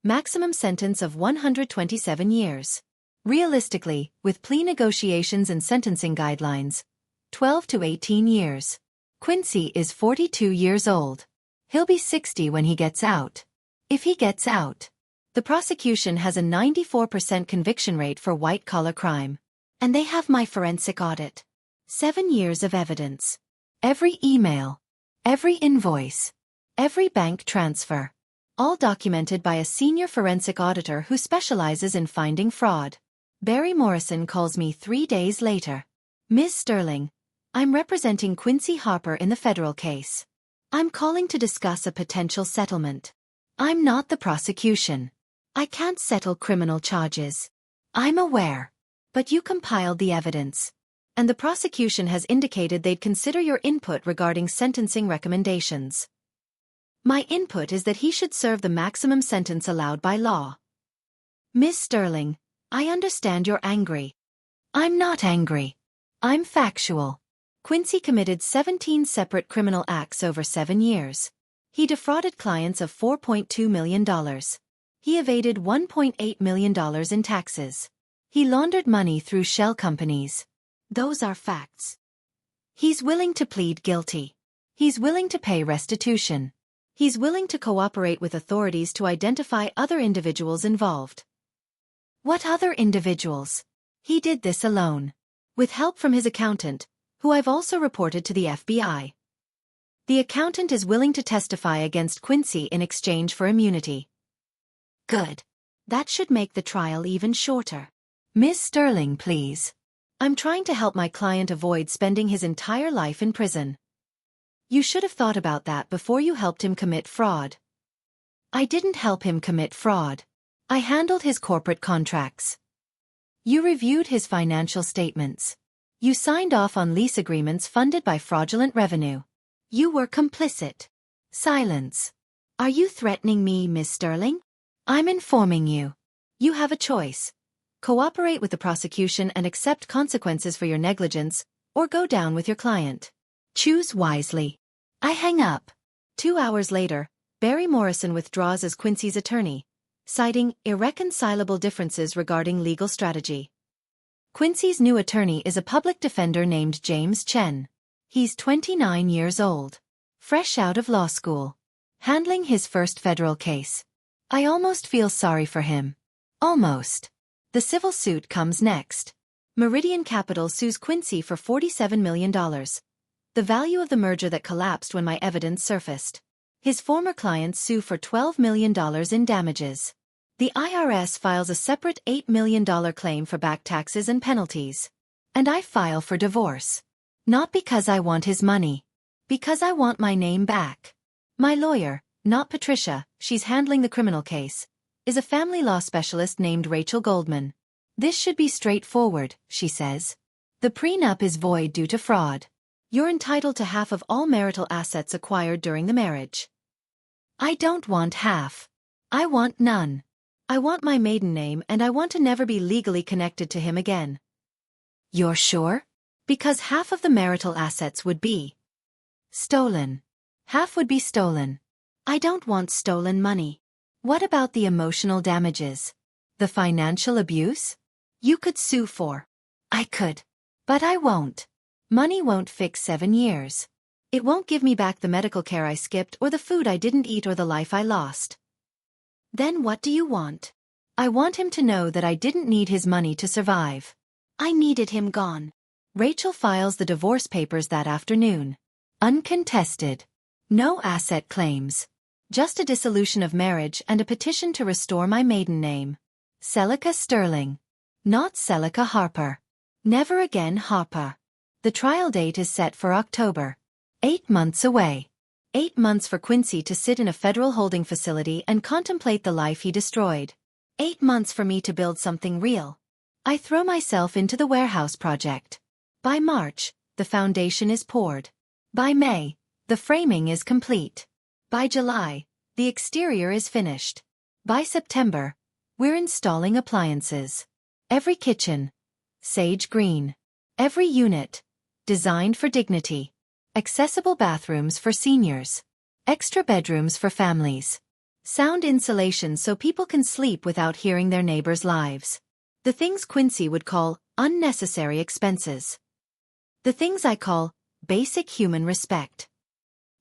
maximum sentence of 127 years. Realistically, with plea negotiations and sentencing guidelines, 12 to 18 years. Quincy is 42 years old. He'll be 60 when he gets out. If he gets out. The prosecution has a 94% conviction rate for white-collar crime. And they have my forensic audit. 7 years of evidence. Every email. Every invoice. Every bank transfer. All documented by a senior forensic auditor who specializes in finding fraud. Barry Morrison calls me 3 days later. Ms. Sterling, I'm representing Quincy Harper in the federal case. I'm calling to discuss a potential settlement. I'm not the prosecution. I can't settle criminal charges. I'm aware. But you compiled the evidence. And the prosecution has indicated they'd consider your input regarding sentencing recommendations. My input is that he should serve the maximum sentence allowed by law. Ms. Sterling, I understand you're angry. I'm not angry. I'm factual. Quincy committed 17 separate criminal acts over 7 years. He defrauded clients of $4.2 million. He evaded $1.8 million in taxes. He laundered money through shell companies. Those are facts. He's willing to plead guilty. He's willing to pay restitution. He's willing to cooperate with authorities to identify other individuals involved. What other individuals? He did this alone. With help from his accountant, who I've also reported to the FBI. The accountant is willing to testify against Quincy in exchange for immunity. Good. That should make the trial even shorter. Ms. Sterling, please. I'm trying to help my client avoid spending his entire life in prison. You should have thought about that before you helped him commit fraud. I didn't help him commit fraud. I handled his corporate contracts. You reviewed his financial statements. You signed off on lease agreements funded by fraudulent revenue. You were complicit. Silence. Are you threatening me, Miss Sterling? I'm informing you. You have a choice. Cooperate with the prosecution and accept consequences for your negligence, or go down with your client. Choose wisely. I hang up. 2 hours later, Barry Morrison withdraws as Quincy's attorney, citing irreconcilable differences regarding legal strategy. Quincy's new attorney is a public defender named James Chen. He's 29 years old, fresh out of law school, handling his first federal case. I almost feel sorry for him. Almost. The civil suit comes next. Meridian Capital sues Quincy for $47 million. The value of the merger that collapsed when my evidence surfaced. His former clients sue for $12 million in damages. The IRS files a separate $8 million claim for back taxes and penalties. And I file for divorce. Not because I want his money. Because I want my name back. My lawyer, not Patricia, she's handling the criminal case, is a family law specialist named Rachel Goldman. This should be straightforward, she says. The prenup is void due to fraud. You're entitled to half of all marital assets acquired during the marriage. I don't want half. I want none. I want my maiden name and I want to never be legally connected to him again. You're sure? Because half of the marital assets would be stolen. Half would be stolen. I don't want stolen money. What about the emotional damages? The financial abuse? You could sue for. I could. But I won't. Money won't fix 7 years. It won't give me back the medical care I skipped or the food I didn't eat or the life I lost. Then what do you want? I want him to know that I didn't need his money to survive. I needed him gone. Rachel files the divorce papers that afternoon. Uncontested. No asset claims. Just a dissolution of marriage and a petition to restore my maiden name. Celica Sterling. Not Celica Harper. Never again Harper. The trial date is set for October. 8 months away. 8 months for Quincy to sit in a federal holding facility and contemplate the life he destroyed. 8 months for me to build something real. I throw myself into the warehouse project. By March, the foundation is poured. By May, the framing is complete. By July, the exterior is finished. By September, we're installing appliances. Every kitchen, sage green. Every unit, designed for dignity. Accessible bathrooms for seniors. Extra bedrooms for families. Sound insulation so people can sleep without hearing their neighbors' lives. The things Quincy would call unnecessary expenses. The things I call basic human respect.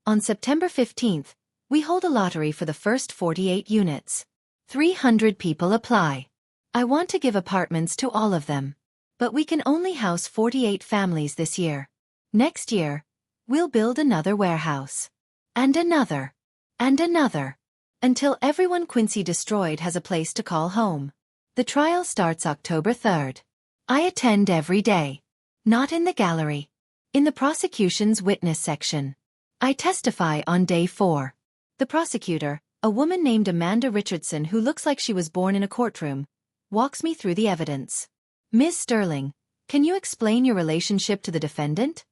On September 15th, we hold a lottery for the first 48 units. 300 people apply. I want to give apartments to all of them. But we can only house 48 families this year. Next year, we'll build another warehouse. And another. And another. Until everyone Quincy destroyed has a place to call home. The trial starts October 3rd. I attend every day. Not in the gallery. In the prosecution's witness section. I testify on day 4. The prosecutor, a woman named Amanda Richardson who looks like she was born in a courtroom, walks me through the evidence. Ms. Sterling, can you explain your relationship to the defendant?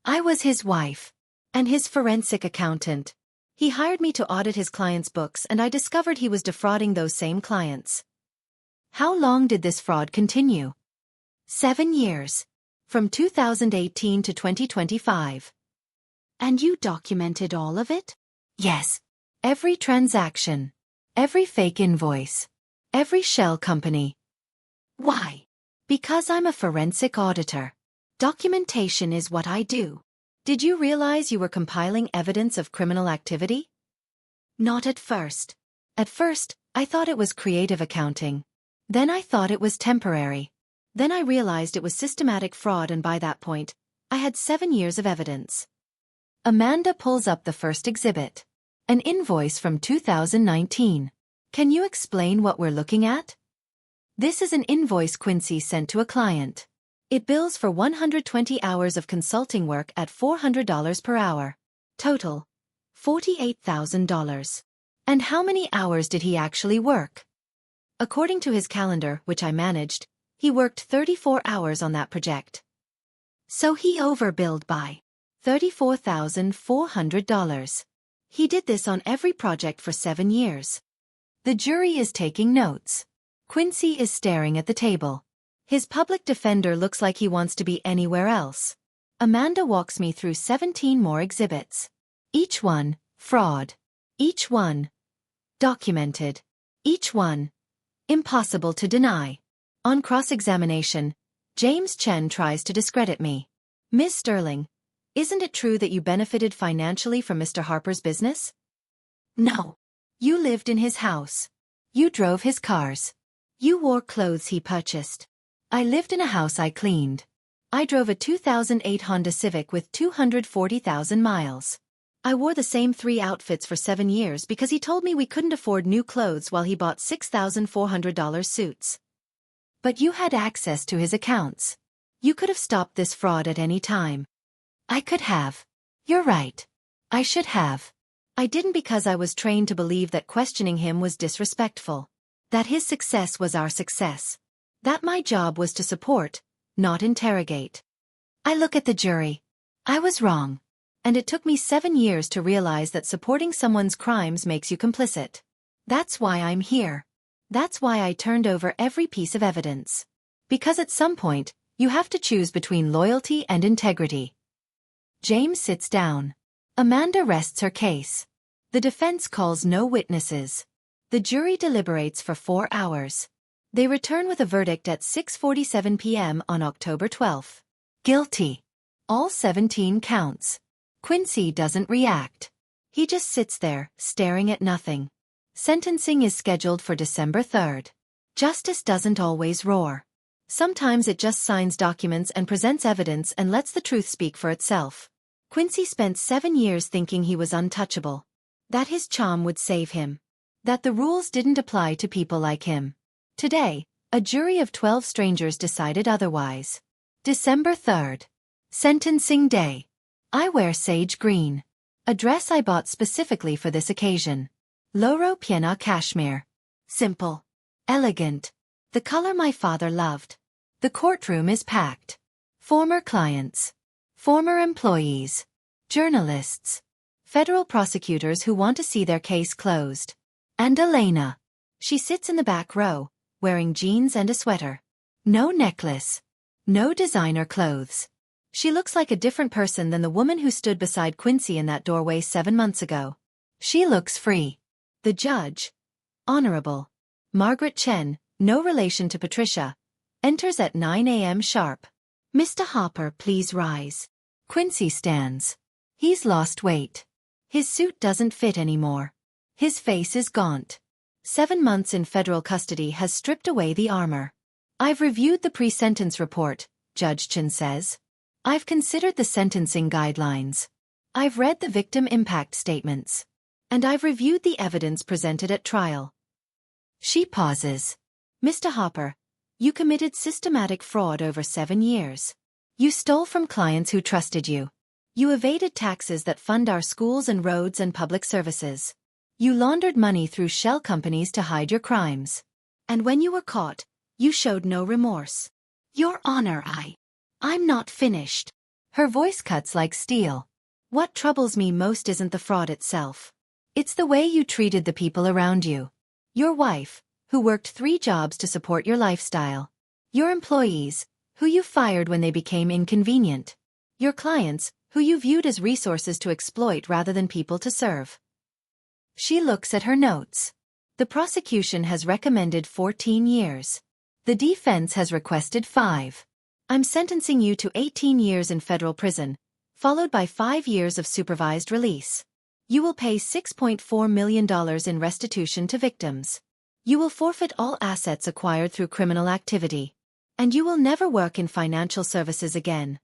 I was his wife. And his forensic accountant. He hired me to audit his clients' books and I discovered he was defrauding those same clients. How long did this fraud continue? 7 years. From 2018 to 2025. And you documented all of it? Yes. Every transaction. Every fake invoice. Every shell company. Why? Because I'm a forensic auditor. Documentation is what I do. Did you realize you were compiling evidence of criminal activity? Not at first. At first, I thought it was creative accounting. Then I thought it was temporary. Then I realized it was systematic fraud and by that point, I had 7 years of evidence. Amanda pulls up the first exhibit. An invoice from 2019. Can you explain what we're looking at? This is an invoice Quincy sent to a client. It bills for 120 hours of consulting work at $400 per hour. Total, $48,000. And how many hours did he actually work? According to his calendar, which I managed, he worked 34 hours on that project. So he overbilled by $34,400. He did this on every project for 7 years. The jury is taking notes. Quincy is staring at the table. His public defender looks like he wants to be anywhere else. Amanda walks me through 17 more exhibits. Each one, fraud. Each one, documented. Each one, impossible to deny. On cross-examination, James Chen tries to discredit me. Ms. Sterling, isn't it true that you benefited financially from Mr. Harper's business? No. You lived in his house. You drove his cars. You wore clothes he purchased. I lived in a house I cleaned. I drove a 2008 Honda Civic with 240,000 miles. I wore the same 3 outfits for 7 years because he told me we couldn't afford new clothes while he bought $6,400 suits. But you had access to his accounts. You could have stopped this fraud at any time. I could have. You're right. I should have. I didn't because I was trained to believe that questioning him was disrespectful. That his success was our success. That my job was to support, not interrogate. I look at the jury. I was wrong. And it took me 7 years to realize that supporting someone's crimes makes you complicit. That's why I'm here. That's why I turned over every piece of evidence. Because at some point, you have to choose between loyalty and integrity. James sits down. Amanda rests her case. The defense calls no witnesses. The jury deliberates for 4 hours. They return with a verdict at 6:47 p.m. on October 12. Guilty. All 17 counts. Quincy doesn't react. He just sits there, staring at nothing. Sentencing is scheduled for December 3rd. Justice doesn't always roar. Sometimes it just signs documents and presents evidence and lets the truth speak for itself. Quincy spent 7 years thinking he was untouchable. That his charm would save him. That the rules didn't apply to people like him. Today, a jury of 12 strangers decided otherwise. December 3rd. Sentencing day. I wear sage green. A dress I bought specifically for this occasion. Loro Piana cashmere. Simple. Elegant. The color my father loved. The courtroom is packed. Former clients. Former employees. Journalists. Federal prosecutors who want to see their case closed. And Elena. She sits in the back row, wearing jeans and a sweater. No necklace. No designer clothes. She looks like a different person than the woman who stood beside Quincy in that doorway 7 months ago. She looks free. The judge, Honorable Margaret Chen, no relation to Patricia, enters at 9 a.m. sharp. Mr. Harper, please rise. Quincy stands. He's lost weight. His suit doesn't fit anymore. His face is gaunt. 7 months in federal custody has stripped away the armor. I've reviewed the pre-sentence report, Judge Chen says. I've considered the sentencing guidelines. I've read the victim impact statements. And I've reviewed the evidence presented at trial. She pauses. Mr. Harper, you committed systematic fraud over 7 years. You stole from clients who trusted you. You evaded taxes that fund our schools and roads and public services. You laundered money through shell companies to hide your crimes. And when you were caught, you showed no remorse. Your Honor, I'm not finished. Her voice cuts like steel. What troubles me most isn't the fraud itself. It's the way you treated the people around you. Your wife, who worked 3 jobs to support your lifestyle. Your employees, who you fired when they became inconvenient. Your clients, who you viewed as resources to exploit rather than people to serve. She looks at her notes. The prosecution has recommended 14 years. The defense has requested 5. I'm sentencing you to 18 years in federal prison, followed by 5 years of supervised release. You will pay $6.4 million in restitution to victims. You will forfeit all assets acquired through criminal activity. And you will never work in financial services again.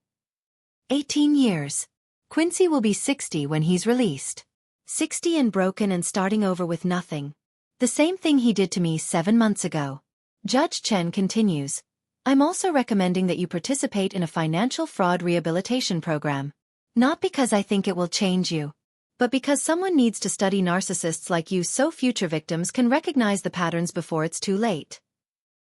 18 years. Quincy will be 60 when he's released. 60 and broken and starting over with nothing. The same thing he did to me 7 months ago. Judge Chen continues. I'm also recommending that you participate in a financial fraud rehabilitation program. Not because I think it will change you, but because someone needs to study narcissists like you so future victims can recognize the patterns before it's too late.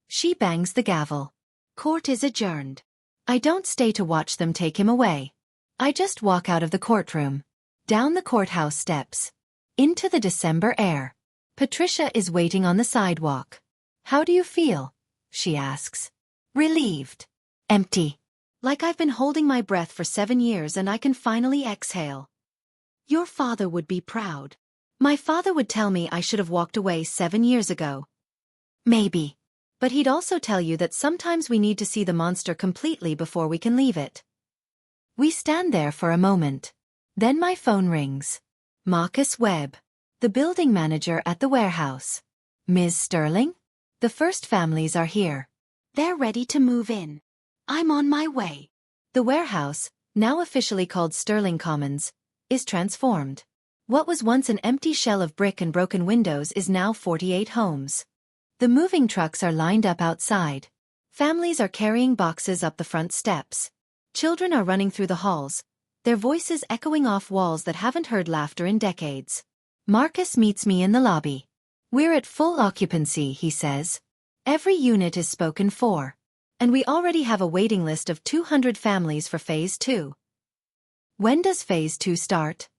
She bangs the gavel. Court is adjourned. I don't stay to watch them take him away. I just walk out of the courtroom, down the courthouse steps, into the December air. Patricia is waiting on the sidewalk. How do you feel? She asks. Relieved. Empty. Like I've been holding my breath for 7 years and I can finally exhale. Your father would be proud. My father would tell me I should have walked away 7 years ago. Maybe. But he'd also tell you that sometimes we need to see the monster completely before we can leave it. We stand there for a moment. Then my phone rings. Marcus Webb, the building manager at the warehouse. Ms. Sterling? The first families are here. They're ready to move in. I'm on my way. The warehouse, now officially called Sterling Commons, is transformed. What was once an empty shell of brick and broken windows is now 48 homes. The moving trucks are lined up outside. Families are carrying boxes up the front steps. Children are running through the halls, their voices echoing off walls that haven't heard laughter in decades. Marcus meets me in the lobby. We're at full occupancy, he says. Every unit is spoken for. And we already have a waiting list of 200 families for Phase 2. When does Phase 2 start?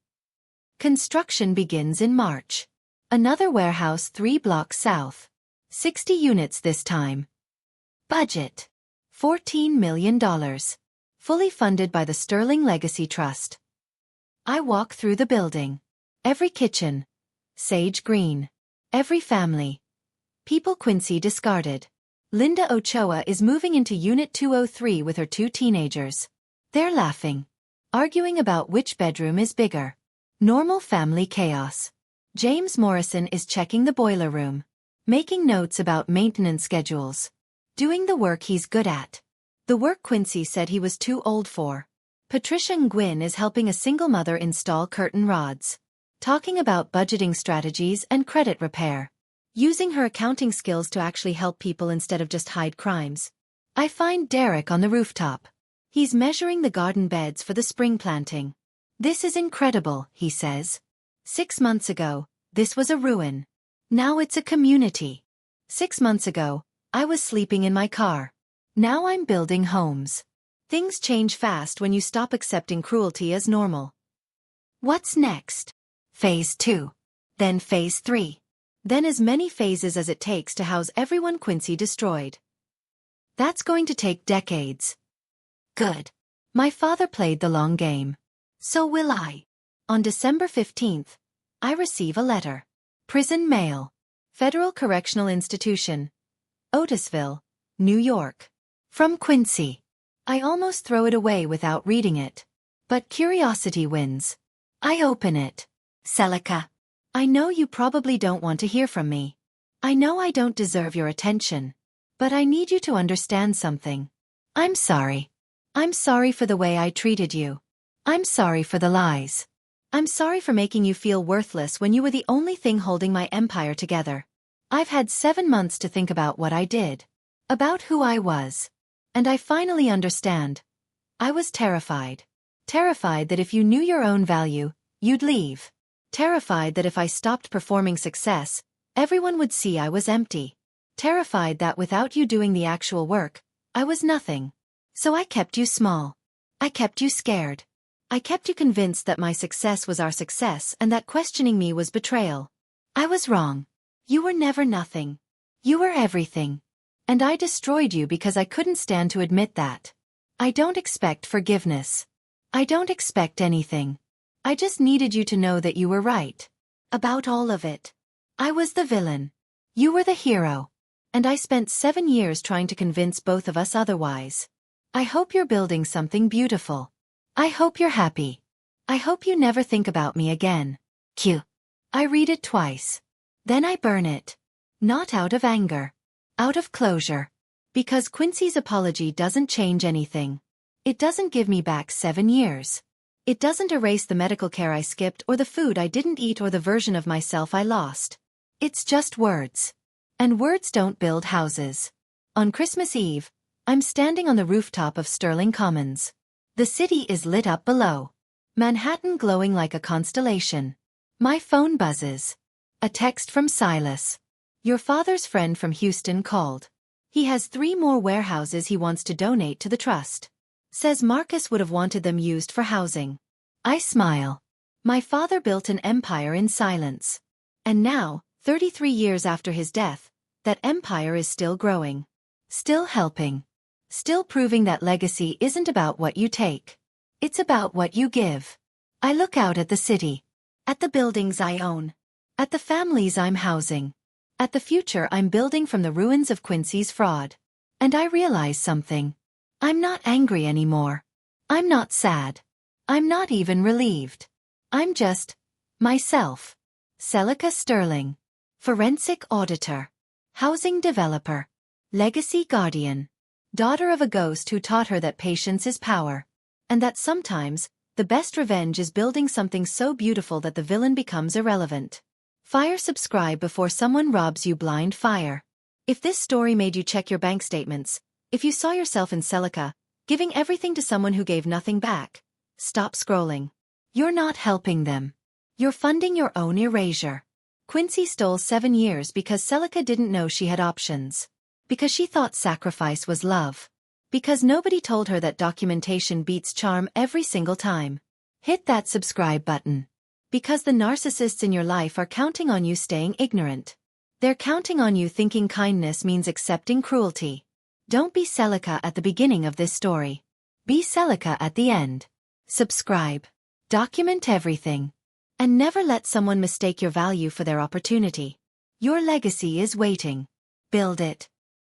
Construction begins in March. Another warehouse 3 blocks south. 60 units this time. Budget: $14 million. Fully funded by the Sterling Legacy Trust. I walk through the building. Every kitchen. Sage green. Every family. People Quincy discarded. Linda Ochoa is moving into Unit 203 with her 2 teenagers. They're laughing. Arguing about which bedroom is bigger. Normal family chaos. James Morrison is checking the boiler room. Making notes about maintenance schedules. Doing the work he's good at. The work Quincy said he was too old for. Patricia Nguyen is helping a single mother install curtain rods. Talking about budgeting strategies and credit repair. Using her accounting skills to actually help people instead of just hide crimes. I find Derek on the rooftop. He's measuring the garden beds for the spring planting. This is incredible, he says. 6 months ago, this was a ruin. Now it's a community. 6 months ago, I was sleeping in my car. Now I'm building homes. Things change fast when you stop accepting cruelty as normal. What's next? Phase 2. Then Phase 3. Then as many phases as it takes to house everyone Quincy destroyed. That's going to take decades. Good. My father played the long game. So will I. On December 15th, I receive a letter. Prison mail. Federal Correctional Institution. Otisville, New York. From Quincy. I almost throw it away without reading it. But curiosity wins. I open it. Celica. I know you probably don't want to hear from me. I know I don't deserve your attention. But I need you to understand something. I'm sorry. I'm sorry for the way I treated you. I'm sorry for the lies. I'm sorry for making you feel worthless when you were the only thing holding my empire together. I've had 7 months to think about what I did. About who I was. And I finally understand. I was terrified. Terrified that if you knew your own value, you'd leave. Terrified that if I stopped performing success, everyone would see I was empty. Terrified that without you doing the actual work, I was nothing. So I kept you small. I kept you scared. I kept you convinced that my success was our success and that questioning me was betrayal. I was wrong. You were never nothing. You were everything. And I destroyed you because I couldn't stand to admit that. I don't expect forgiveness. I don't expect anything. I just needed you to know that you were right. About all of it. I was the villain. You were the hero. And I spent 7 years trying to convince both of us otherwise. I hope you're building something beautiful. I hope you're happy. I hope you never think about me again. Q. I read it twice. Then I burn it. Not out of anger. Out of closure. Because Quincy's apology doesn't change anything. It doesn't give me back 7 years. It doesn't erase the medical care I skipped or the food I didn't eat or the version of myself I lost. It's just words. And words don't build houses. On Christmas Eve, I'm standing on the rooftop of Sterling Commons. The city is lit up below. Manhattan glowing like a constellation. My phone buzzes. A text from Silas. Your father's friend from Houston called. He has 3 more warehouses he wants to donate to the trust. Says Marcus would have wanted them used for housing. I smile. My father built an empire in silence. And now, 33 years after his death, that empire is still growing. Still helping. Still proving that legacy isn't about what you take. It's about what you give. I look out at the city. At the buildings I own. At the families I'm housing. At the future I'm building from the ruins of Quincy's fraud. And I realize something. I'm not angry anymore. I'm not sad. I'm not even relieved. I'm just myself. Celica Sterling. Forensic auditor. Housing developer. Legacy guardian. Daughter of a ghost who taught her that patience is power. And that sometimes, the best revenge is building something so beautiful that the villain becomes irrelevant. Fire subscribe before someone robs you blind fire. If this story made you check your bank statements, if you saw yourself in Celica, giving everything to someone who gave nothing back, stop scrolling. You're not helping them. You're funding your own erasure. Quincy stole 7 years because Celica didn't know she had options. Because she thought sacrifice was love. Because nobody told her that documentation beats charm every single time. Hit that subscribe button. Because the narcissists in your life are counting on you staying ignorant. They're counting on you thinking kindness means accepting cruelty. Don't be Celica at the beginning of this story. Be Celica at the end. Subscribe. Document everything. And never let someone mistake your value for their opportunity. Your legacy is waiting. Build it.